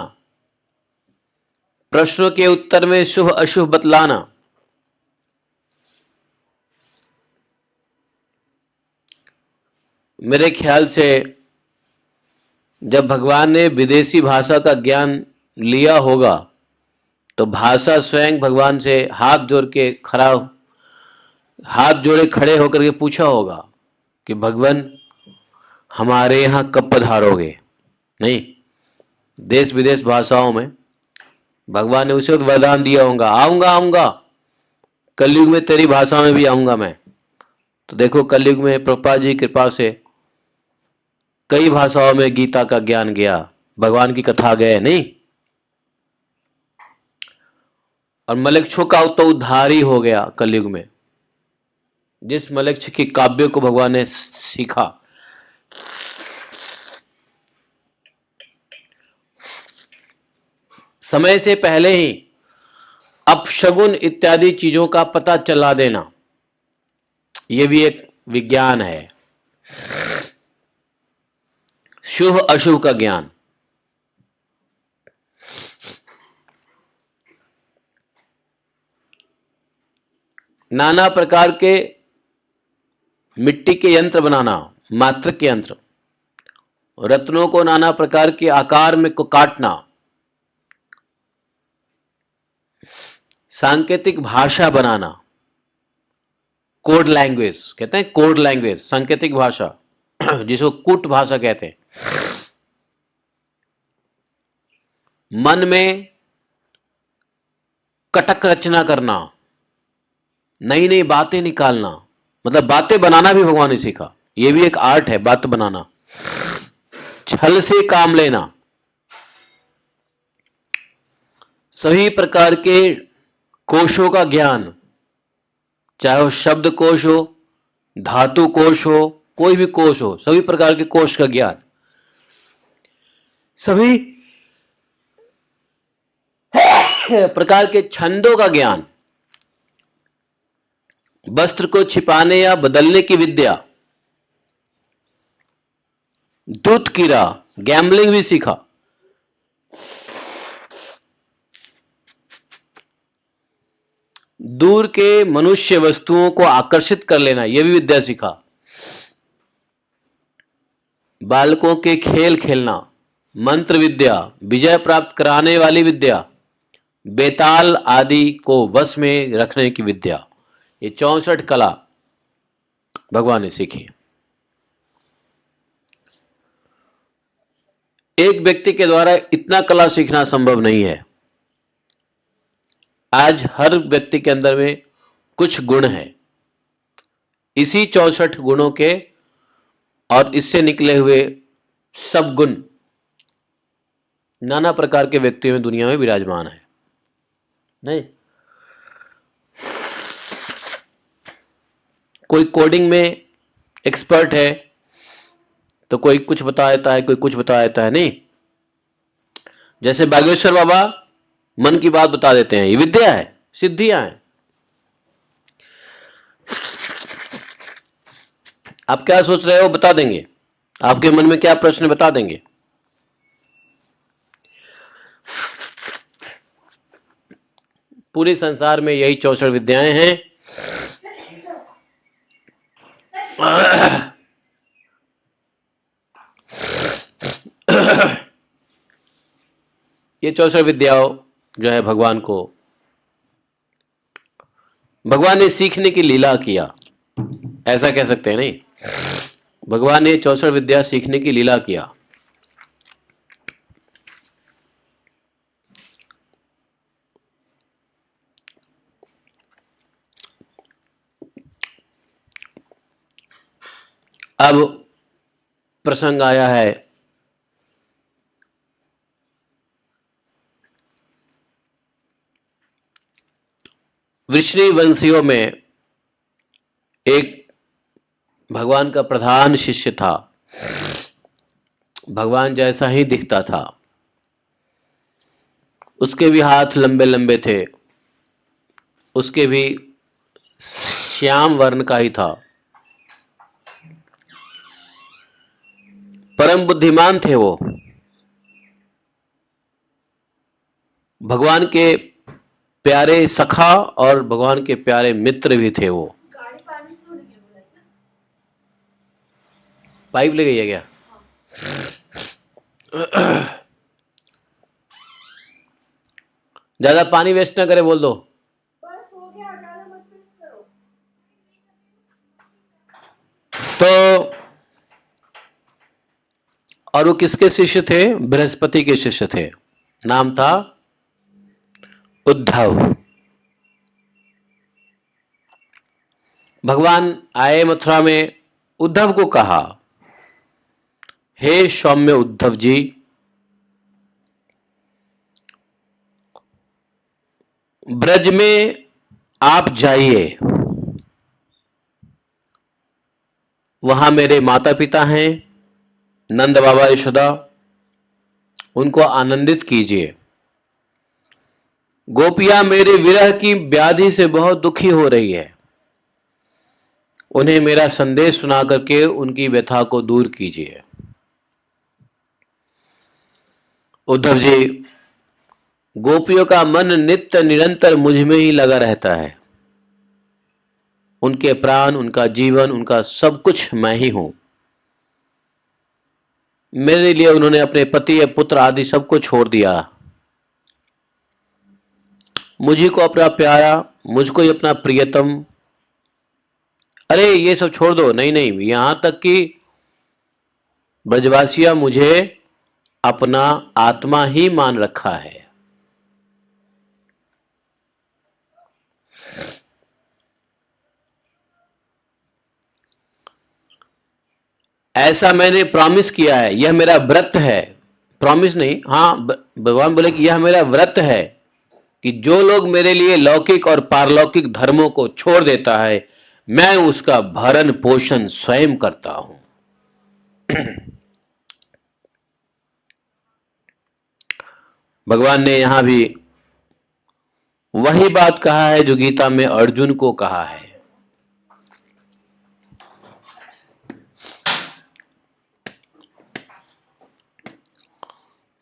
प्रश्नों के उत्तर में शुभ अशुभ बतलाना, मेरे ख्याल से जब भगवान ने विदेशी भाषा का ज्ञान लिया होगा तो भाषा स्वयं भगवान से हाथ जोड़े खड़े होकर के पूछा होगा कि भगवान हमारे यहाँ कब पधारोगे। नहीं, देश विदेश भाषाओं में भगवान ने उसे वरदान दिया होगा, आऊंगा आऊंगा, कलयुग में तेरी भाषा में भी आऊंगा मैं। तो देखो कलयुग में प्रभुपाद जी की कृपा से कई भाषाओं में गीता का ज्ञान गया, भगवान की कथा गए नहीं, और मलेच्छ का तो उद्धार ही हो गया कलयुग में। जिस मलेच्छ की काव्य को भगवान ने सीखा, समय से पहले ही अपशगुन इत्यादि चीजों का पता चला देना, यह भी एक विज्ञान है। शुभ अशुभ का ज्ञान। नाना प्रकार के मिट्टी के यंत्र बनाना, मात्रक यंत्र, रत्नों को नाना प्रकार के आकार में को काटना, सांकेतिक भाषा बनाना, कोड लैंग्वेज कहते हैं, कोड लैंग्वेज सांकेतिक भाषा जिसको कूट भाषा कहते हैं। मन में कटक रचना करना, नई नई बातें निकालना, मतलब बातें बनाना भी भगवान ने सीखा। यह भी एक आर्ट है, बात बनाना। छल से काम लेना, सभी प्रकार के कोशों का ज्ञान, चाहे वो शब्द कोश हो, धातु कोश हो, कोई भी कोश हो, सभी प्रकार के कोश का ज्ञान, सभी प्रकार के छंदों का ज्ञान, वस्त्र को छिपाने या बदलने की विद्या, दूत कीड़ा, गैम्बलिंग भी सीखा। दूर के मनुष्य वस्तुओं को आकर्षित कर लेना, यह भी विद्या सीखा। बालकों के खेल खेलना, मंत्र विद्या, विजय प्राप्त कराने वाली विद्या, बेताल आदि को वश में रखने की विद्या, ये 64 कला भगवान ने सीखी। एक व्यक्ति के द्वारा इतना कला सीखना संभव नहीं है। आज हर व्यक्ति के अंदर में कुछ गुण है, इसी 64 गुणों के और इससे निकले हुए सब गुण नाना प्रकार के व्यक्तियों में दुनिया में विराजमान है। नहीं, कोई कोडिंग में एक्सपर्ट है तो कोई कुछ बता देता है, कोई कुछ बता देता है। नहीं, जैसे बागेश्वर बाबा मन की बात बता देते हैं, ये विद्या है, सिद्धियां हैं। आप क्या सोच रहे हो बता देंगे, आपके मन में क्या प्रश्न बता देंगे। पूरे संसार में यही 64 विद्याएं हैं। ये 64 विद्याओं जो है भगवान ने सीखने की लीला किया, ऐसा कह सकते हैं। नहीं, भगवान ने 64 विद्या सीखने की लीला किया। अब प्रसंग आया है वृष्णि वंशियों में। एक भगवान का प्रधान शिष्य था, भगवान जैसा ही दिखता था, उसके भी हाथ लंबे लंबे थे, उसके भी श्याम वर्ण का ही था, परम बुद्धिमान थे वो, भगवान के प्यारे सखा और भगवान के प्यारे मित्र भी थे वो। पाइप ले गई है क्या? ज्यादा पानी वेस्ट ना करे, बोल दो। तो और वो किसके शिष्य थे? बृहस्पति के शिष्य थे। नाम था उद्धव। भगवान आए मथुरा में, उद्धव को कहा, हे सौम्य उद्धव जी, ब्रज में आप जाइए, वहां मेरे माता पिता हैं, नंद बाबा यशोदा, उनको आनंदित कीजिए। गोपियां मेरे विरह की व्याधि से बहुत दुखी हो रही है, उन्हें मेरा संदेश सुना करके उनकी व्यथा को दूर कीजिए। उद्धव जी, गोपियों का मन नित्य निरंतर मुझ में ही लगा रहता है, उनके प्राण, उनका जीवन, उनका सब कुछ मैं ही हूं। मेरे लिए उन्होंने अपने पति, पुत्र आदि सबको छोड़ दिया, मुझी को अपना प्यारा, मुझको ही अपना प्रियतम। अरे ये सब छोड़ दो, नहीं नहीं, यहां तक कि ब्रजवासिया मुझे अपना आत्मा ही मान रखा है। ऐसा मैंने प्रॉमिस किया है, यह मेरा व्रत है। प्रॉमिस नहीं, हाँ, भगवान बोले कि यह मेरा व्रत है कि जो लोग मेरे लिए लौकिक और पारलौकिक धर्मों को छोड़ देता है, मैं उसका भरण पोषण स्वयं करता हूं। भगवान ने यहां भी वही बात कहा है जो गीता में अर्जुन को कहा है।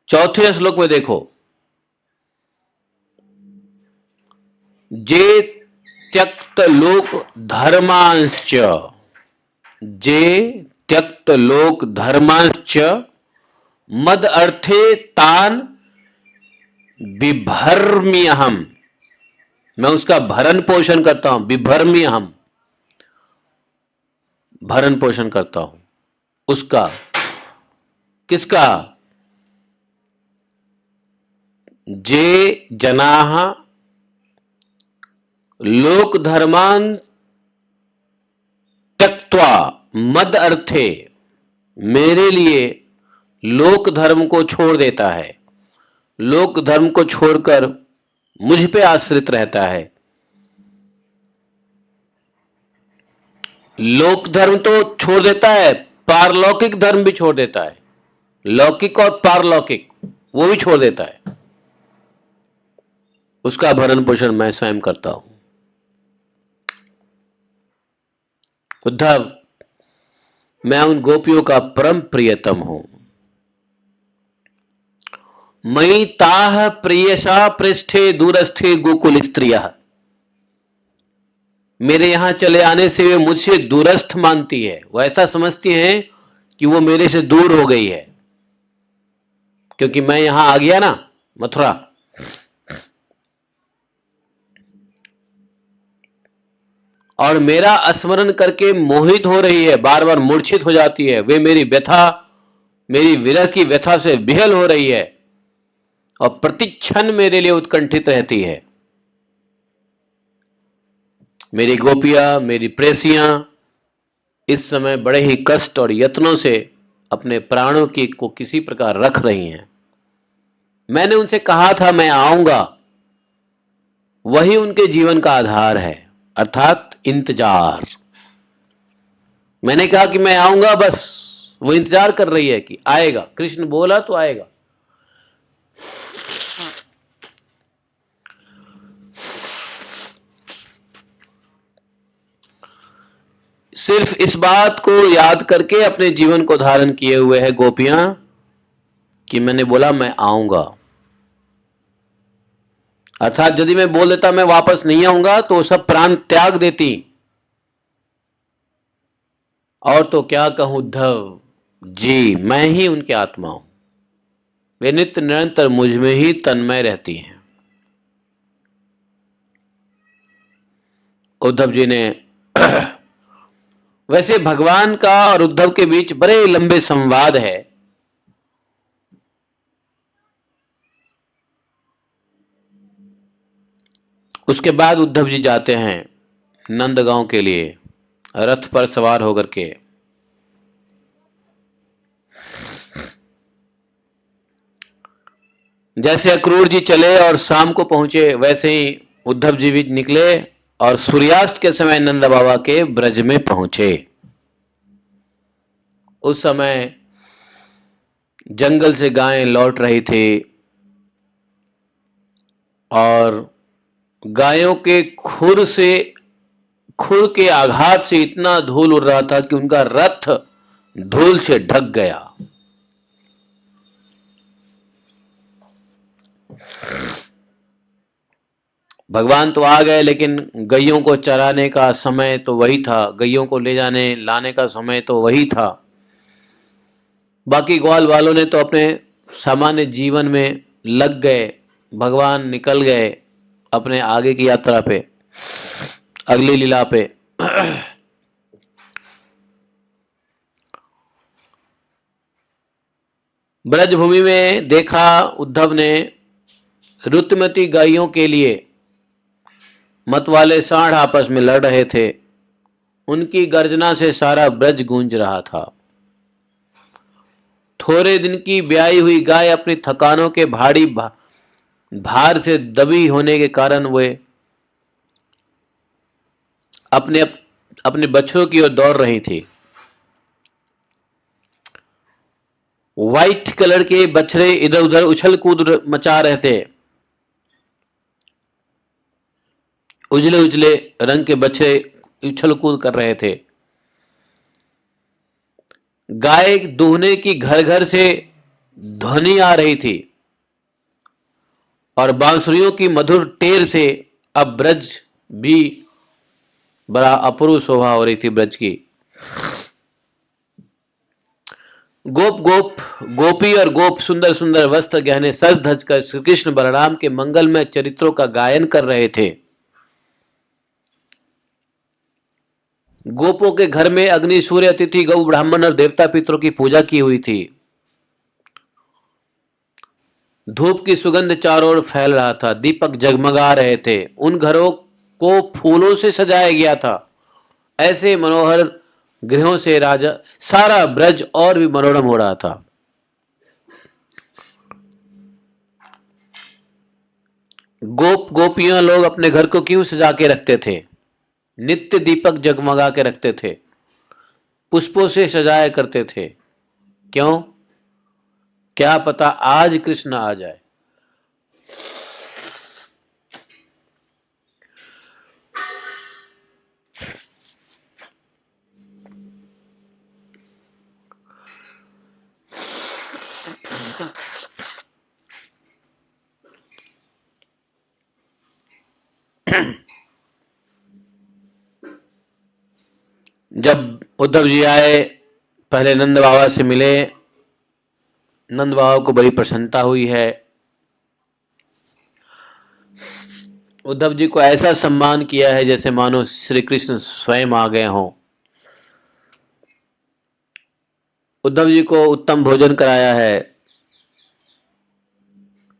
चौथे श्लोक में देखो, जे त्यक्त लोक धर्मांश्च, जे त्यक्त लोक धर्मांश्च मद अर्थे तान बिभर्म्यहम्, मैं उसका भरण पोषण करता हूं। बिभर्म्यहम्, भरण पोषण करता हूं उसका। किसका? जे जनाः लोक धर्मान त्यक्त्वा मद अर्थे, मेरे लिए लोक धर्म को छोड़ देता है, लोक धर्म को छोड़कर मुझ पे आश्रित रहता है। लोक धर्म तो छोड़ देता है, पारलौकिक धर्म भी छोड़ देता है, लौकिक और पारलौकिक वो भी छोड़ देता है, उसका भरण पोषण मैं स्वयं करता हूं। उद्धव, मैं उन गोपियों का परम प्रियतम हूं। मयि ताः प्रियसा पृष्ठे दूरस्थे गोकुल स्त्रियः, मेरे यहां चले आने से वे मुझसे दूरस्थ मानती है, वो ऐसा समझती हैं कि वो मेरे से दूर हो गई है, क्योंकि मैं यहां आ गया ना मथुरा। और मेरा स्मरण करके मोहित हो रही है, बार बार मूर्छित हो जाती है, वे मेरी व्यथा, मेरी विरह की व्यथा से विहल हो रही है और प्रतिक्षण मेरे लिए उत्कंठित रहती है। मेरी गोपियां, मेरी प्रेसियां इस समय बड़े ही कष्ट और यत्नों से अपने प्राणों की को किसी प्रकार रख रही हैं। मैंने उनसे कहा था मैं आऊंगा, वही उनके जीवन का आधार है, अर्थात इंतजार। मैंने कहा कि मैं आऊंगा, बस वो इंतजार कर रही है कि आएगा, कृष्ण बोला तो आएगा। सिर्फ इस बात को याद करके अपने जीवन को धारण किए हुए है गोपियां कि मैंने बोला मैं आऊंगा। अर्थात यदि मैं बोल देता मैं वापस नहीं आऊंगा तो सब प्राण त्याग देती। और तो क्या कहूं उद्धव जी, मैं ही उनकी आत्मा हूं। वे नित्य निरंतर मुझ में ही तन्मय रहती हैं। उद्धव जी ने वैसे भगवान का और उद्धव के बीच बड़े लंबे संवाद है। उसके बाद उद्धव जी जाते हैं नंदगांव के लिए रथ पर सवार होकर के। जैसे अक्रूर जी चले और शाम को पहुंचे, वैसे ही उद्धव जी भी निकले और सूर्यास्त के समय नंद बाबा के ब्रज में पहुंचे। उस समय जंगल से गायें लौट रही थी और गायों के खुर के आघात से इतना धूल उड़ रहा था कि उनका रथ धूल से ढक गया। भगवान तो आ गए, लेकिन गैयों को चराने का समय तो वही था, गैयों को ले जाने लाने का समय तो वही था। बाकी ग्वाल वालों ने तो अपने सामान्य जीवन में लग गए। भगवान निकल गए अपने आगे की यात्रा पे, अगली लीला पे। ब्रजभूमि में देखा उद्धव ने ऋतुमती गायों के लिए मतवाले सांड आपस में लड़ रहे थे। उनकी गर्जना से सारा ब्रज गूंज रहा था। थोड़े दिन की ब्याई हुई गाय अपनी थकानों के भारी भार से दबी होने के कारण वे अपने बछड़ों की ओर दौड़ रही थी। व्हाइट कलर के बछड़े इधर उधर उछल कूद मचा रहे थे। उजले उजले रंग के बछड़े उछल कूद कर रहे थे। गाय दूहने की घर घर से ध्वनि आ रही थी और बांसुरियों की मधुर टेर से अब ब्रज भी बड़ा अपूर्व शोभा हो रही थी। ब्रज की गोपी और गोप सुंदर सुंदर वस्त्र गहने सज धज कर श्री कृष्ण बलराम के मंगलमय चरित्रों का गायन कर रहे थे। गोपों के घर में अग्नि सूर्य अतिथि गौ ब्राह्मण और देवता पितरों की पूजा की हुई थी। धूप की सुगंध चारों ओर फैल रहा था। दीपक जगमगा रहे थे। उन घरों को फूलों से सजाया गया था। ऐसे मनोहर गृहों से राजा सारा ब्रज और भी मनोरम हो रहा था। गोपियां लोग अपने घर को क्यों सजा के रखते थे? नित्य दीपक जगमगा के रखते थे, पुष्पों से सजाया करते थे। क्यों? क्या पता आज कृष्ण आ जाए। जब उद्धव जी आए, पहले नंद बाबा से मिले। नंद बाबा को बड़ी प्रसन्नता हुई है। उद्धव जी को ऐसा सम्मान किया है जैसे मानो श्री कृष्ण स्वयं आ गए हों। उद्धव जी को उत्तम भोजन कराया है।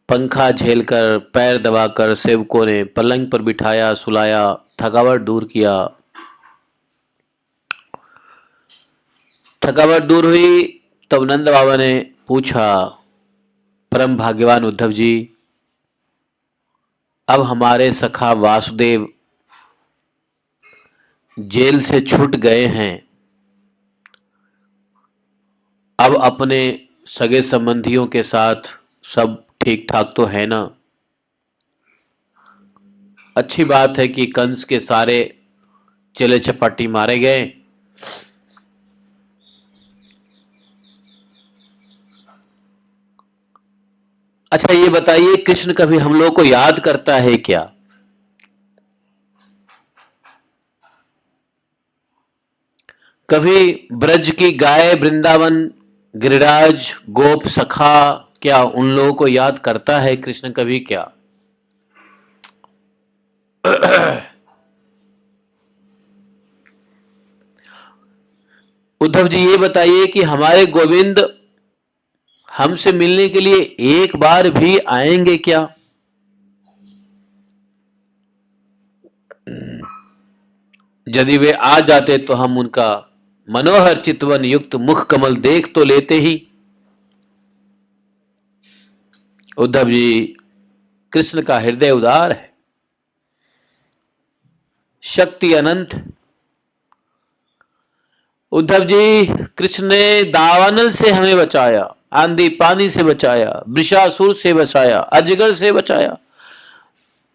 पंखा झेलकर, पैर दबाकर सेवकों ने पलंग पर बिठाया, सुलाया, थकावट दूर किया। थकावट दूर हुई तब नंद बाबा ने पूछा, परम भाग्यवान उद्धव जी, अब हमारे सखा वासुदेव जेल से छूट गए हैं, अब अपने सगे संबंधियों के साथ सब ठीक ठाक तो है ना? अच्छी बात है कि कंस के सारे चेले चपाटी मारे गए। अच्छा ये बताइए, कृष्ण कभी हम लोग को याद करता है क्या? कभी ब्रज की गाय, वृंदावन गिरिराज, गोप सखा क्या उन लोगों को याद करता है कृष्ण कभी? क्या उद्धव जी ये बताइए कि हमारे गोविंद हमसे मिलने के लिए एक बार भी आएंगे क्या? यदि वे आ जाते तो हम उनका मनोहर चितवन युक्त मुख कमल देख तो लेते ही। उद्धव जी, कृष्ण का हृदय उदार है, शक्ति अनंत। उद्धव जी, कृष्ण ने दावानल से हमें बचाया, आंधी पानी से बचाया, वृषासुर से बचाया, अजगर से बचाया।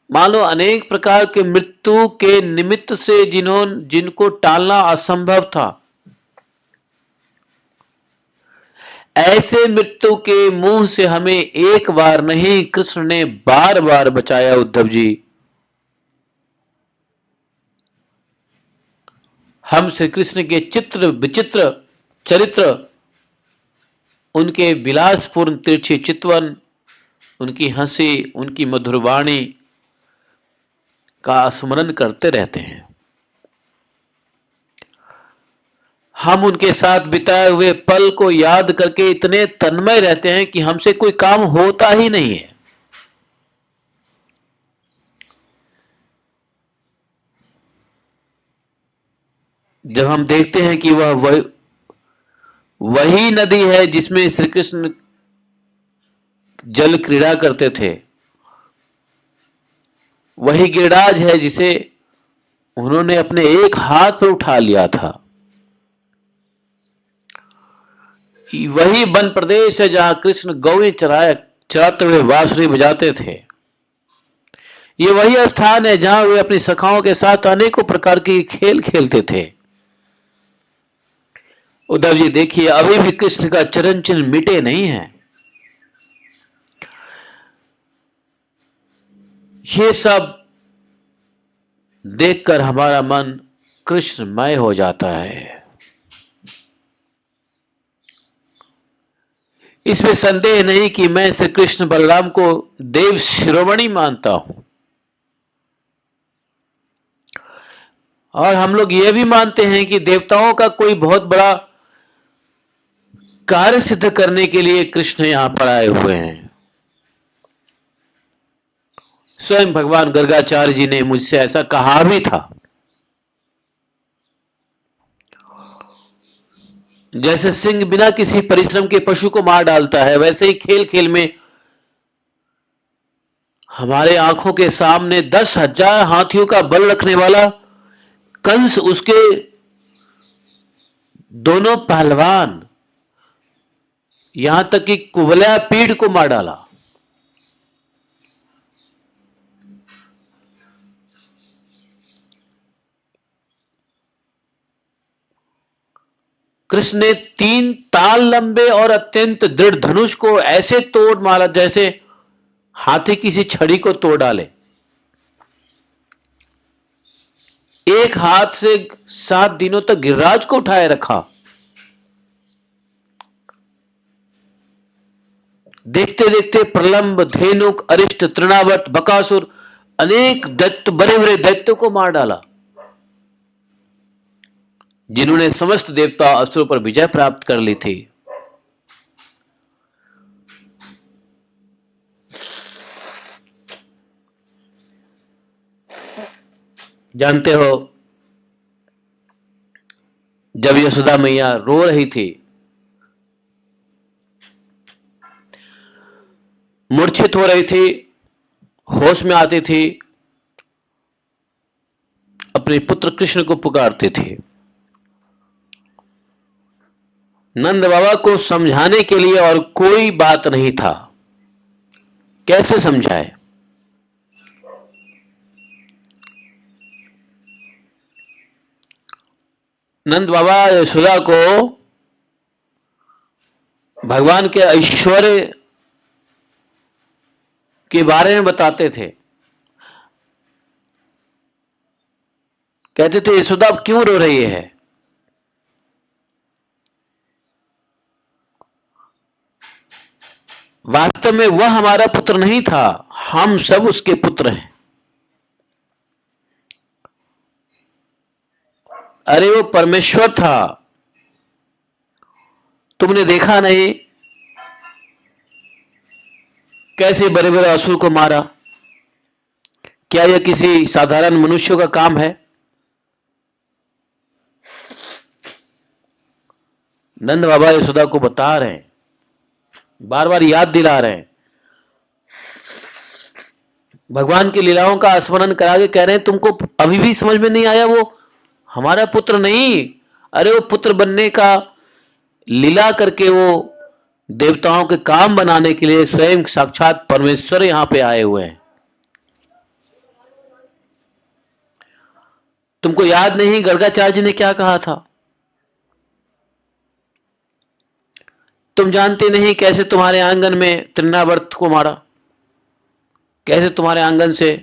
मानो अनेक प्रकार के मृत्यु के निमित्त से जिनको टालना असंभव था, ऐसे मृत्यु के मुंह से हमें एक बार नहीं, कृष्ण ने बार बार बचाया। उद्धव जी, हम श्री कृष्ण के चित्र विचित्र चरित्र, उनके विलासपूर्ण तिरछे चितवन, उनकी हंसी, उनकी मधुर वाणी का स्मरण करते रहते हैं। हम उनके साथ बिताए हुए पल को याद करके इतने तन्मय रहते हैं कि हमसे कोई काम होता ही नहीं है। जब हम देखते हैं कि वही नदी है जिसमें श्री कृष्ण जल क्रीड़ा करते थे, वही गिरिराज है जिसे उन्होंने अपने एक हाथ पर उठा लिया था, वही वन प्रदेश है जहां कृष्ण गौएं चराते हुए बांसुरी बजाते थे। ये वही स्थान है जहां वे अपनी सखाओं के साथ अनेकों प्रकार के खेल खेलते थे। उद्धव जी देखिए, अभी भी कृष्ण का चरण चिन्ह मिटे नहीं है। ये सब देखकर हमारा मन कृष्णमय हो जाता है। इसमें संदेह नहीं कि मैं श्री कृष्ण बलराम को देव शिरोमणि मानता हूं, और हम लोग यह भी मानते हैं कि देवताओं का कोई बहुत बड़ा कार्य सिद्ध करने के लिए कृष्ण यहां पर आए हुए हैं। स्वयं भगवान गर्गाचार्य जी ने मुझसे ऐसा कहा भी था। जैसे सिंह बिना किसी परिश्रम के पशु को मार डालता है, वैसे ही खेल खेल में हमारे आंखों के सामने 10,000 हाथियों का बल रखने वाला कंस, उसके दोनों पहलवान, यहां तक कि कुबला पीढ़ को मार डाला। कृष्ण ने 3 ताल लंबे और अत्यंत दृढ़ धनुष को ऐसे तोड़ मारा जैसे हाथी किसी छड़ी को तोड़ डाले। एक हाथ से 7 दिनों तक गिरिराज को उठाए रखा। देखते देखते प्रलंब, धेनुक, अरिष्ट, तृणावर्त, बकासुर, अनेक दैत्य, बड़े बड़े दैत्यों को मार डाला, जिन्होंने समस्त देवता असुरों पर विजय प्राप्त कर ली थी। जानते हो, जब यशोदा मैया रो रही थी, मूर्छित हो रही थी, होश में आती थी, अपने पुत्र कृष्ण को पुकारती थी, नंद बाबा को समझाने के लिए और कोई बात नहीं था। कैसे समझाए? नंद बाबा यशोदा को भगवान के ऐश्वर्य के बारे में बताते थे। कहते थे, यशोदा अब क्यों रो रही है? वास्तव में वह हमारा पुत्र नहीं था, हम सब उसके पुत्र हैं। अरे वो परमेश्वर था, तुमने देखा नहीं कैसे बड़े बड़े असुर को मारा? क्या यह किसी साधारण मनुष्य का काम है? नंद बाबा यशोदा को बता रहे हैं, बार बार याद दिला रहे हैं, भगवान की लीलाओं का स्मरण करा के कह रहे हैं तुमको अभी भी समझ में नहीं आया, वो हमारा पुत्र नहीं। अरे वो पुत्र बनने का लीला करके वो देवताओं के काम बनाने के लिए स्वयं साक्षात परमेश्वर यहां पे आए हुए हैं। तुमको याद नहीं गर्गाचार्य जी ने क्या कहा था? तुम जानते नहीं कैसे तुम्हारे आंगन में तृणावर्त को मारा, कैसे तुम्हारे आंगन से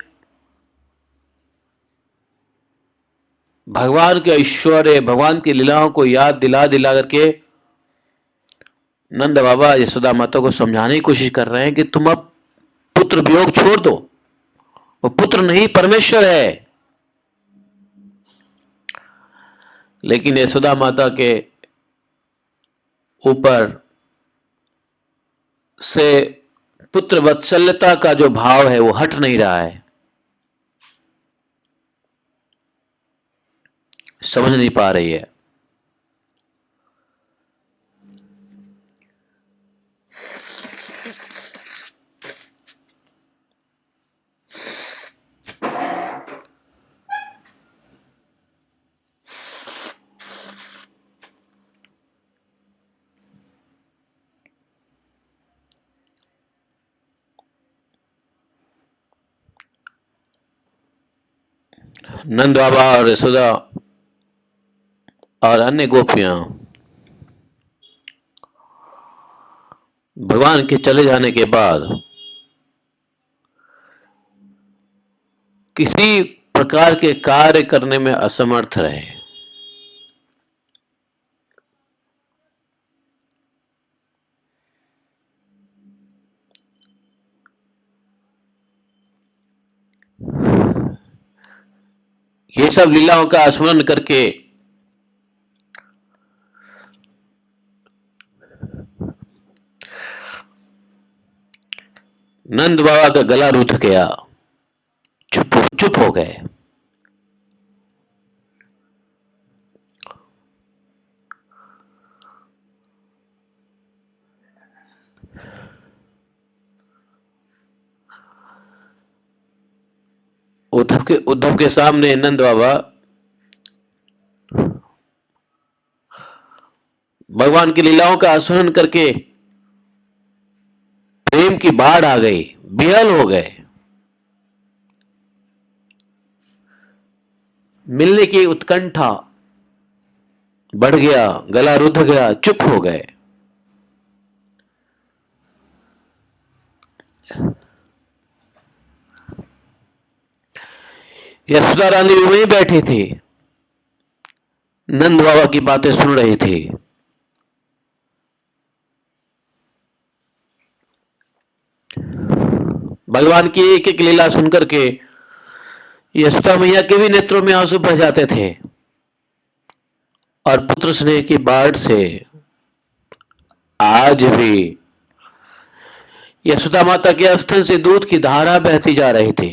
भगवान के ऐश्वर्य, भगवान की लीलाओं को याद दिला दिला करके नंद बाबा यशोदा माता को समझाने की कोशिश कर रहे हैं कि तुम अब पुत्र वियोग छोड़ दो, वो पुत्र नहीं परमेश्वर है। लेकिन यशोदा माता के ऊपर से पुत्र वत्सल्यता का जो भाव है वो हट नहीं रहा है, समझ नहीं पा रही है। नंद बाबा और यशोदा और अन्य गोपियां भगवान के चले जाने के बाद किसी प्रकार के कार्य करने में असमर्थ रहे। ये सब लीलाओं का स्मरण करके नंद बाबा का गला रुध गया, चुप हो गए। उद्धव के सामने नंद बाबा भगवान की लीलाओं का स्मरण करके प्रेम की बाढ़ आ गई, बेहल हो गए, मिलने की उत्कंठा बढ़ गया, गला रुध गया, चुप हो गए। यशोदा रानी भी वहीं बैठी थी, नंद बाबा की बातें सुन रही थी। भगवान की एक एक लीला सुनकर के यशोदा मैया के भी नेत्रों में आंसू बह जाते थे और पुत्र स्नेह की बाढ़ से आज भी यशोदा माता के स्तन से दूध की धारा बहती जा रही थी।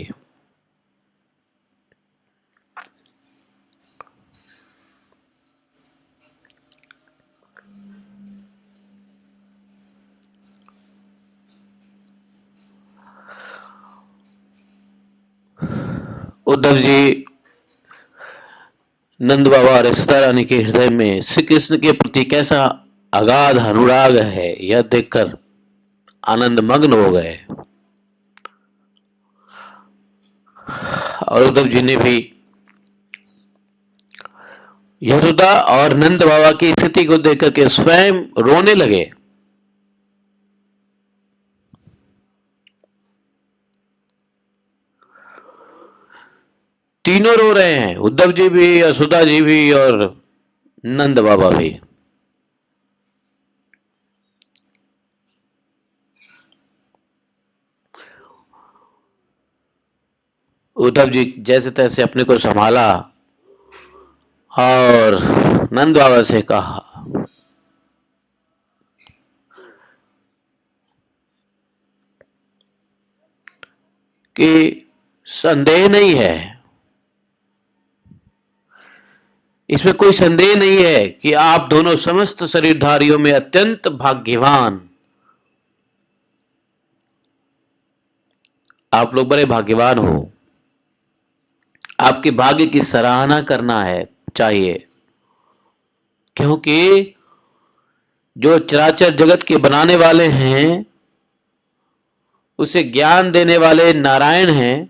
उद्धव जी नंद बाबा और यशोदा रानी के हृदय में श्री कृष्ण के प्रति कैसा अगाध अनुराग है यह देखकर आनंद मग्न हो गए। और उद्धव जी ने भी यशोदा और नंद बाबा की स्थिति को देखकर के स्वयं रोने लगे। तीनों रो रहे हैं, उद्धव जी भी, यशोदा जी भी और नंद बाबा भी। उद्धव जी जैसे तैसे अपने को संभाला और नंद बाबा से कहा कि संदेह नहीं है, इसमें कोई संदेह नहीं है कि आप दोनों समस्त शरीरधारियों में अत्यंत भाग्यवान, आप लोग बड़े भाग्यवान हो। आपके भाग्य की सराहना करना है चाहिए, क्योंकि जो चराचर जगत के बनाने वाले हैं, उसे ज्ञान देने वाले नारायण हैं,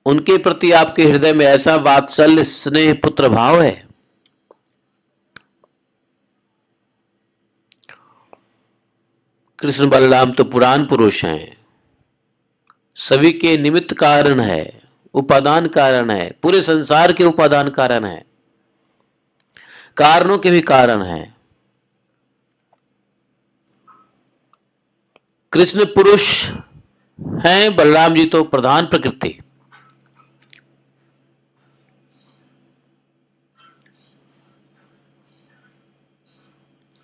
उनके प्रति आपके हृदय में ऐसा वात्सल्य स्नेह पुत्र भाव है। कृष्ण बलराम तो पुराण पुरुष हैं, सभी के निमित्त कारण है, उपादान कारण है, पूरे संसार के उपादान कारण है, कारणों के भी कारण है। कृष्ण पुरुष हैं, बलराम जी तो प्रधान प्रकृति।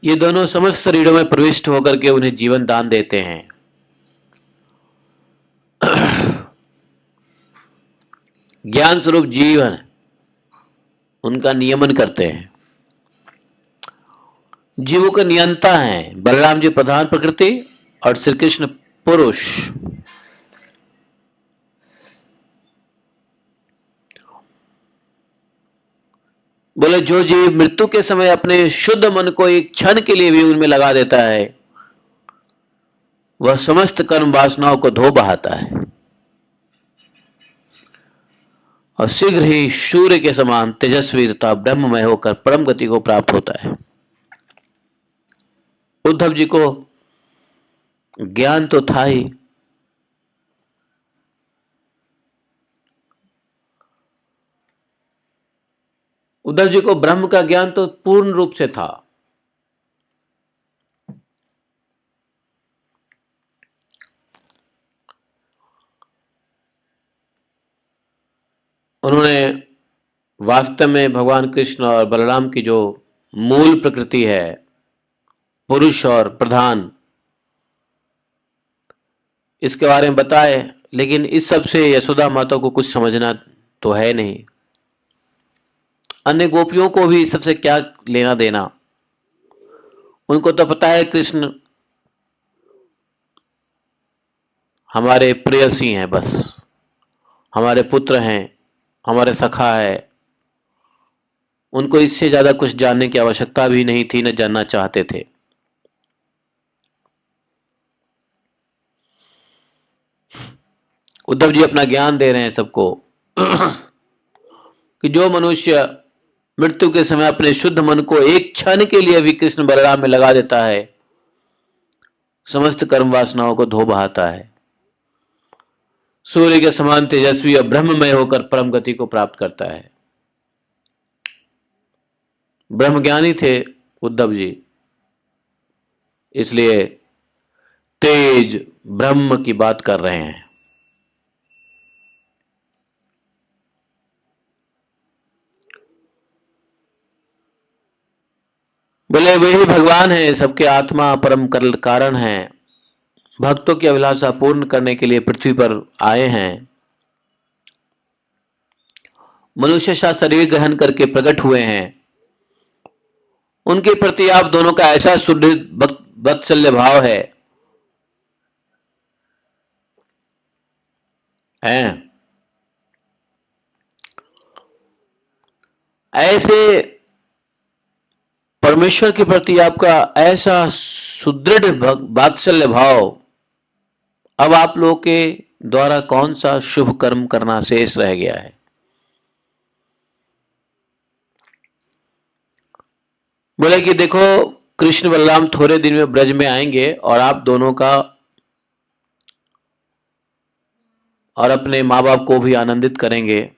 ये दोनों समस्त शरीरों में प्रविष्ट होकर के उन्हें जीवन दान देते हैं। ज्ञान स्वरूप जीवन उनका नियमन करते हैं, जीवों का नियंता है। बलराम जी प्रधान प्रकृति और श्री कृष्ण पुरुष। बोले जो जीव मृत्यु के समय अपने शुद्ध मन को एक क्षण के लिए भी उनमें लगा देता है, वह समस्त कर्म वासनाओं को धो बहाता है और शीघ्र ही सूर्य के समान तेजस्वी तथा ब्रह्ममय होकर परम गति को प्राप्त होता है। उद्धव जी को ज्ञान तो था ही, उद्धव जी को ब्रह्म का ज्ञान तो पूर्ण रूप से था। उन्होंने वास्तव में भगवान कृष्ण और बलराम की जो मूल प्रकृति है, पुरुष और प्रधान, इसके बारे में बताए, लेकिन इस सब से यशोदा माता को कुछ समझना तो है नहीं। अन्य गोपियों को भी सबसे क्या लेना देना, उनको तो पता है कृष्ण हमारे प्रेयसी हैं, बस हमारे पुत्र हैं, हमारे सखा है। उनको इससे ज्यादा कुछ जानने की आवश्यकता भी नहीं थी, न जानना चाहते थे। उद्धव जी अपना ज्ञान दे रहे हैं सबको कि जो मनुष्य मृत्यु के समय अपने शुद्ध मन को एक क्षण के लिए भी कृष्ण बलराम में लगा देता है, समस्त कर्म वासनाओं को धो बहाता है, सूर्य के समान तेजस्वी और ब्रह्ममय होकर परम गति को प्राप्त करता है। ब्रह्मज्ञानी थे उद्धव जी, इसलिए तेज ब्रह्म की बात कर रहे हैं। बोले वही भगवान है, सबके आत्मा परम कारण है, भक्तों की अभिलाषा पूर्ण करने के लिए पृथ्वी पर आए हैं, मनुष्य सा शरीर ग्रहण करके प्रकट हुए हैं। उनके प्रति आप दोनों का ऐसा सुदृढ़ वात्सल्य भाव है ऐसे परमेश्वर के प्रति आपका ऐसा सुदृढ़ वात्सल्य भाव, अब आप लोग के द्वारा कौन सा शुभ कर्म करना शेष रह गया है। बोले कि देखो कृष्ण बलराम थोड़े दिन में ब्रज में आएंगे और आप दोनों का और अपने माँ बाप को भी आनंदित करेंगे।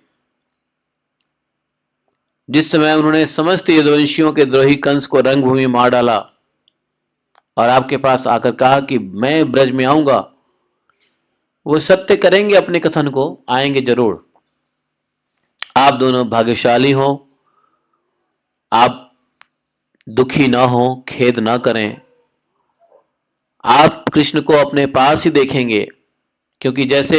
जिस समय उन्होंने समस्त यदुवंशियों के द्रोही कंस को रंगभूमि मार डाला और आपके पास आकर कहा कि मैं ब्रज में आऊंगा, वो सत्य करेंगे, अपने कथन को आएंगे जरूर। आप दोनों भाग्यशाली हो, आप दुखी ना हो, खेद ना करें। आप कृष्ण को अपने पास ही देखेंगे, क्योंकि जैसे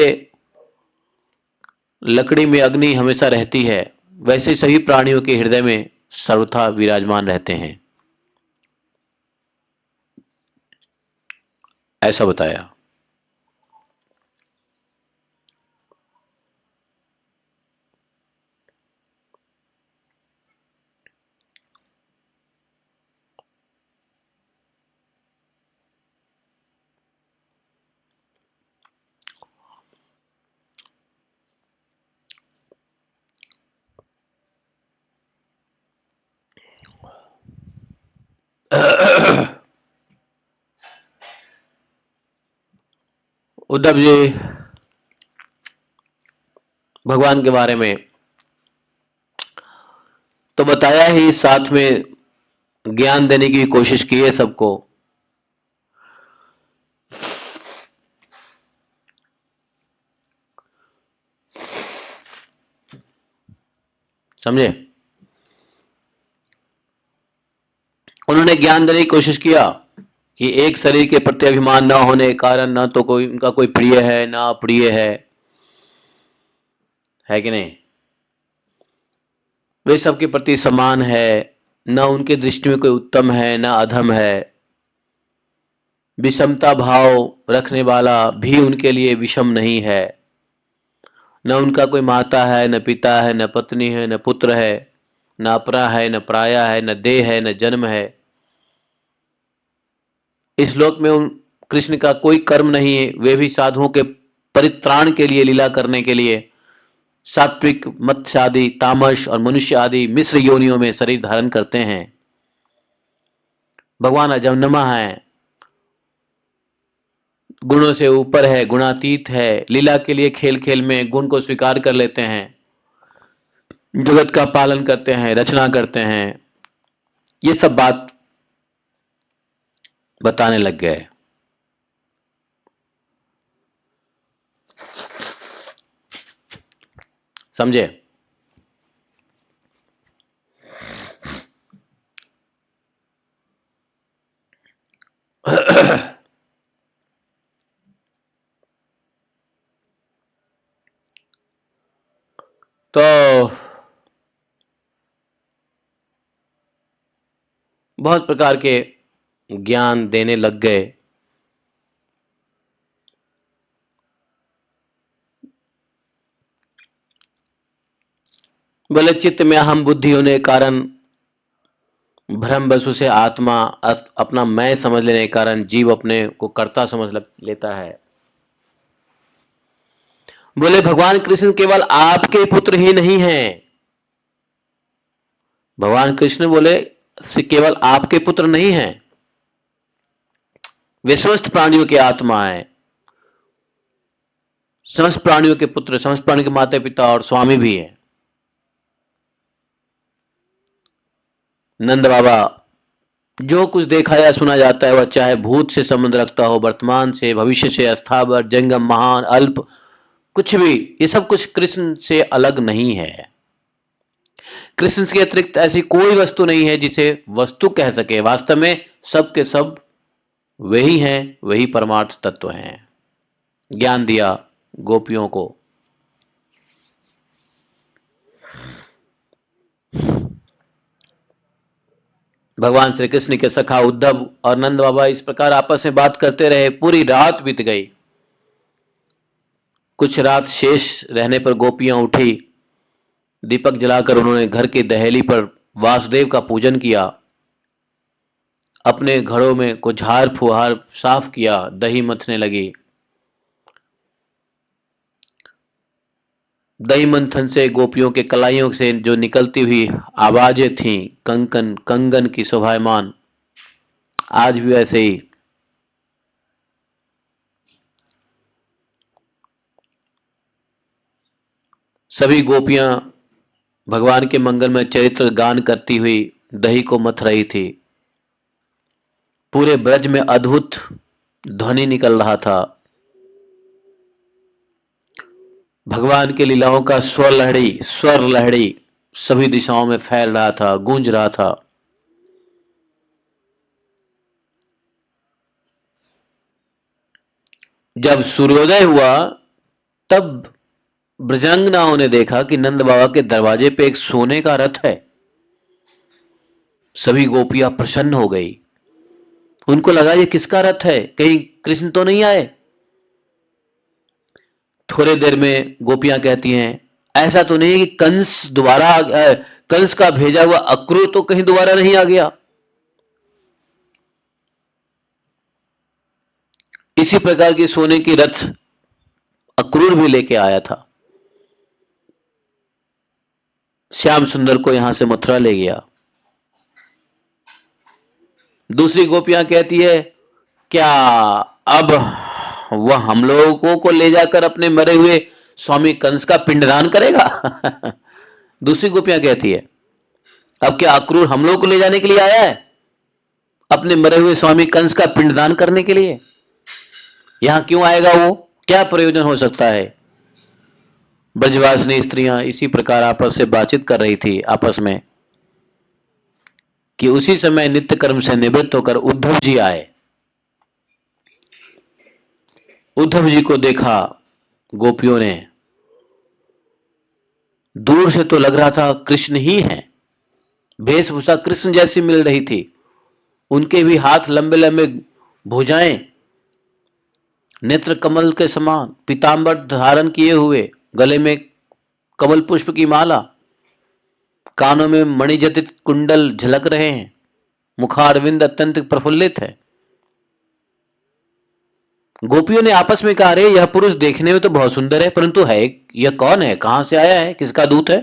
लकड़ी में अग्नि हमेशा रहती है, वैसे सभी प्राणियों के हृदय में सर्वथा विराजमान रहते हैं, ऐसा बताया। उद्धव जी भगवान के बारे में तो बताया ही, साथ में ज्ञान देने की कोशिश की है सबको। समझे? उन्होंने ज्ञान देने की कोशिश किया कि एक शरीर के प्रति अभिमान न होने के कारण न तो कोई उनका कोई प्रिय है ना अप्रिय है कि नहीं? वे सबके प्रति समान है, न उनके दृष्टि में कोई उत्तम है ना अधम है। विषमता भाव रखने वाला भी उनके लिए विषम नहीं है। न उनका कोई माता है, न पिता है, न पत्नी है, न पुत्र है, न अपरा है, न पराया है, न देह है, न जन्म है। इस लोक में उन कृष्ण का कोई कर्म नहीं है। वे भी साधुओं के परित्राण के लिए, लीला करने के लिए सात्विक, मत्स्य आदि, तामस और मनुष्य आदि मिश्र योनियों में शरीर धारण करते हैं। भगवान अजन्मा है, गुणों से ऊपर है, गुणातीत है। लीला के लिए खेल खेल में गुण को स्वीकार कर लेते हैं, जगत का पालन करते हैं, रचना करते हैं। ये सब बात बताने लग गए। समझे? तो बहुत प्रकार के ज्ञान देने लग गए। बोले चित्त में अहम बुद्धि होने के कारण, भ्रम वसु से आत्मा अपना मैं समझ लेने के कारण जीव अपने को कर्ता समझ लेता है। बोले भगवान कृष्ण केवल आपके पुत्र ही नहीं हैं। भगवान कृष्ण बोले केवल आपके पुत्र नहीं हैं, वे समस्त प्राणियों के आत्मा है, समस्त प्राणियों के पुत्र, समस्त प्राणियों के माता पिता और स्वामी भी है। नंद बाबा जो कुछ देखा या सुना जाता है, वह चाहे भूत से संबंध रखता हो, वर्तमान से, भविष्य से, अस्थावर, जंगम, महान, अल्प, कुछ भी, ये सब कुछ कृष्ण से अलग नहीं है। कृष्ण के अतिरिक्त ऐसी कोई वस्तु नहीं है जिसे वस्तु कह सके। वास्तव में सब के सब वही हैं, वही परमार्थ तत्व हैं। ज्ञान दिया गोपियों को। भगवान श्री कृष्ण के सखा उद्धव और नंद बाबा इस प्रकार आपस में बात करते रहे। पूरी रात बीत गई। कुछ रात शेष रहने पर गोपियां उठी। दीपक जलाकर उन्होंने घर की दहली पर वासुदेव का पूजन किया। अपने घरों में को झाड़ फुहार साफ किया, दही मथने लगी। दही मंथन से गोपियों के कलाइयों से जो निकलती हुई आवाजें थीं, कंकन कंगन की शोभायमान, आज भी ऐसे ही। सभी गोपियां भगवान के मंगलमय चरित्र गान करती हुई दही को मथ रही थी। पूरे ब्रज में अद्भुत ध्वनि निकल रहा था। भगवान के लीलाओं का स्वर लहड़ी सभी दिशाओं में फैल रहा था, गूंज रहा था। जब सूर्योदय हुआ तब ब्रजांगनाओं ने देखा कि नंद बाबा के दरवाजे पे एक सोने का रथ है। सभी गोपियां प्रसन्न हो गई। उनको लगा ये किसका रथ है, कहीं कृष्ण तो नहीं आए। थोड़ी देर में गोपियां कहती हैं ऐसा तो नहीं है कि कंस का भेजा हुआ अक्रूर तो कहीं दोबारा नहीं आ गया। इसी प्रकार की सोने की रथ अक्रूर भी लेके आया था। श्याम सुंदर को यहां से मथुरा ले गया। दूसरी गोपियां कहती है क्या अब वह हम लोगों को ले जाकर अपने मरे हुए स्वामी कंस का पिंडदान करेगा? दूसरी गोपियां कहती है अब क्या अक्रूर हम लोगों को ले जाने के लिए आया है, अपने मरे हुए स्वामी कंस का पिंडदान करने के लिए? यहां क्यों आएगा वो, क्या प्रयोजन हो सकता है? ब्रजवासिनी स्त्रियां इसी प्रकार आपस से बातचीत कर रही थी आपस में कि उसी समय नित्य कर्म से निवृत्त होकर उद्धव जी आए। उद्धव जी को देखा गोपियों ने, दूर से तो लग रहा था कृष्ण ही है, वेशभूषा कृष्ण जैसी मिल रही थी। उनके भी हाथ लंबे लंबे, भुजाएं नेत्र कमल के समान, पीतांबर धारण किए हुए, गले में कमल पुष्प की माला, कानों में मणिजटित कुंडल झलक रहे हैं, मुखारविंद अत्यंत प्रफुल्लित है। गोपियों ने आपस में कहा अरे यह पुरुष देखने में तो बहुत सुंदर है, परंतु है यह कौन है, कहां से आया है, किसका दूत है,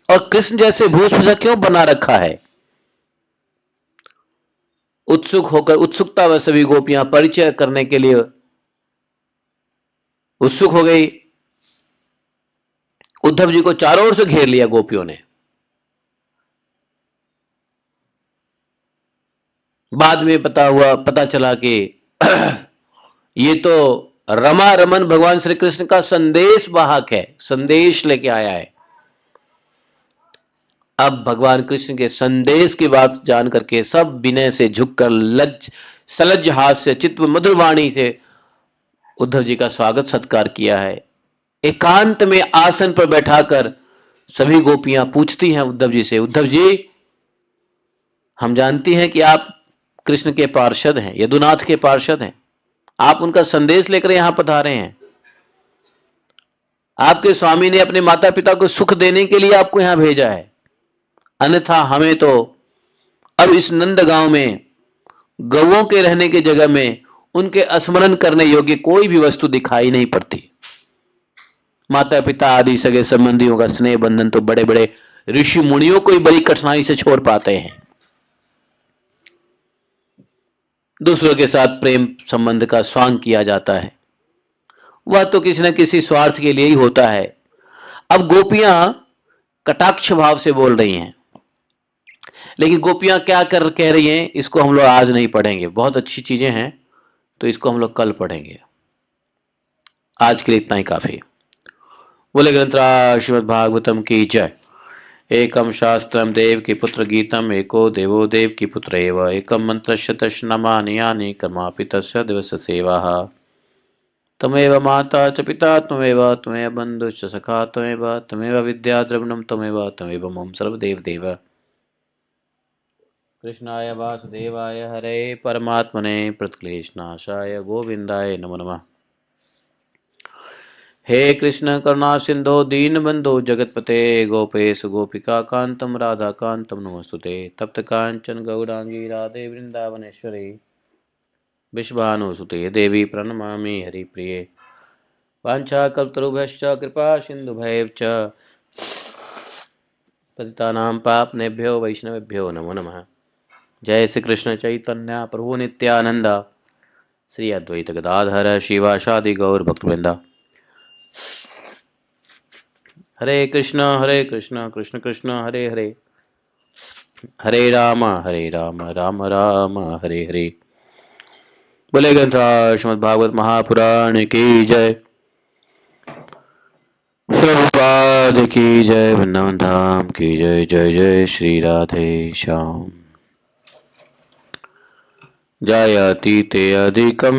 और कृष्ण जैसे भूषभूषा क्यों बना रखा है? उत्सुकता व सभी गोपियां परिचय करने के लिए उत्सुक हो गई। उद्धव जी को चारों ओर से घेर लिया गोपियों ने। बाद में पता चला कि ये तो रमा रमन भगवान श्री कृष्ण का संदेश वाहक है, संदेश लेके आया है। अब भगवान कृष्ण के संदेश की बात जान करके सब विनय से झुककर सलज्ज हास्य चित्त मधुर वाणी से उद्धव जी का स्वागत सत्कार किया है। एकांत में आसन पर बैठाकर सभी गोपियां पूछती हैं उद्धव जी से, उद्धव जी हम जानती हैं कि आप कृष्ण के पार्षद हैं, यदुनाथ के पार्षद हैं, आप उनका संदेश लेकर यहां पधारे हैं। आपके स्वामी ने अपने माता पिता को सुख देने के लिए आपको यहां भेजा है, अन्यथा हमें तो अब इस नंद गांव में गौओं के रहने की जगह में उनके स्मरण करने योग्य कोई भी वस्तु दिखाई नहीं पड़ती। माता पिता आदि सगे संबंधियों का स्नेह बंधन तो बड़े बड़े ऋषि मुनियों को ही बड़ी कठिनाई से छोड़ पाते हैं। दूसरों के साथ प्रेम संबंध का स्वांग किया जाता है, वह तो किसी न किसी स्वार्थ के लिए ही होता है। अब गोपियां कटाक्ष भाव से बोल रही हैं, लेकिन गोपियां क्या कह रही हैं इसको हम लोग आज नहीं पढ़ेंगे, बहुत अच्छी चीजें हैं तो इसको हम लोग कल पढ़ेंगे। आज के लिए इतना ही काफी। बोले ग्रंथराज श्रीमद् भागवतम की जय। एकम शास्त्रम देव की पुत्र गीतम एको देवो देव की पुत्र एव एकम मंत्रस्य तस्नामानि यानि कर्मापि तस्य दिवस सेवा। तमेव माता च पिता त्वमेव बन्धुश्च सखा त्वमेव विद्या द्रविणं त्वमेव मम सर्वदेव देव। कृष्णाय वासुदेवाय हरे परमात्मने प्रणतक्लेशनाशाय गोविंदाय नमो नमः। हे कृष्ण करुणा सिंधो दीनबंधो जगतपते गोपेश गोपिका कांतम राधा कांतम नमस्तुते। तप्त कांचन गौरांगी राधे वृंदावनेश्वरी विश्वानुसुते देवी प्रणमामि हरिप्रिये। वाञ्छाकल्पतरुभ्यश्च कृपा सिन्धुभ्यश्च पतितानां पावनेभ्यो वैष्णवेभ्यो नमो नमः। जय श्री कृष्ण चैतन्य प्रभु नित्यानंद श्री अद्वैत गदाधर शिवासादि गौर भक्तवृंदा। हरे कृष्ण कृष्ण कृष्ण हरे हरे, हरे राम राम राम हरे हरे। बोले ग्रंथराज श्रीमद् भागवत महापुराण की जय। प्रभुपाद की जय, वृंदावन धाम की जय। जय जय श्री राधे श्याम। जायाति ते अधिकम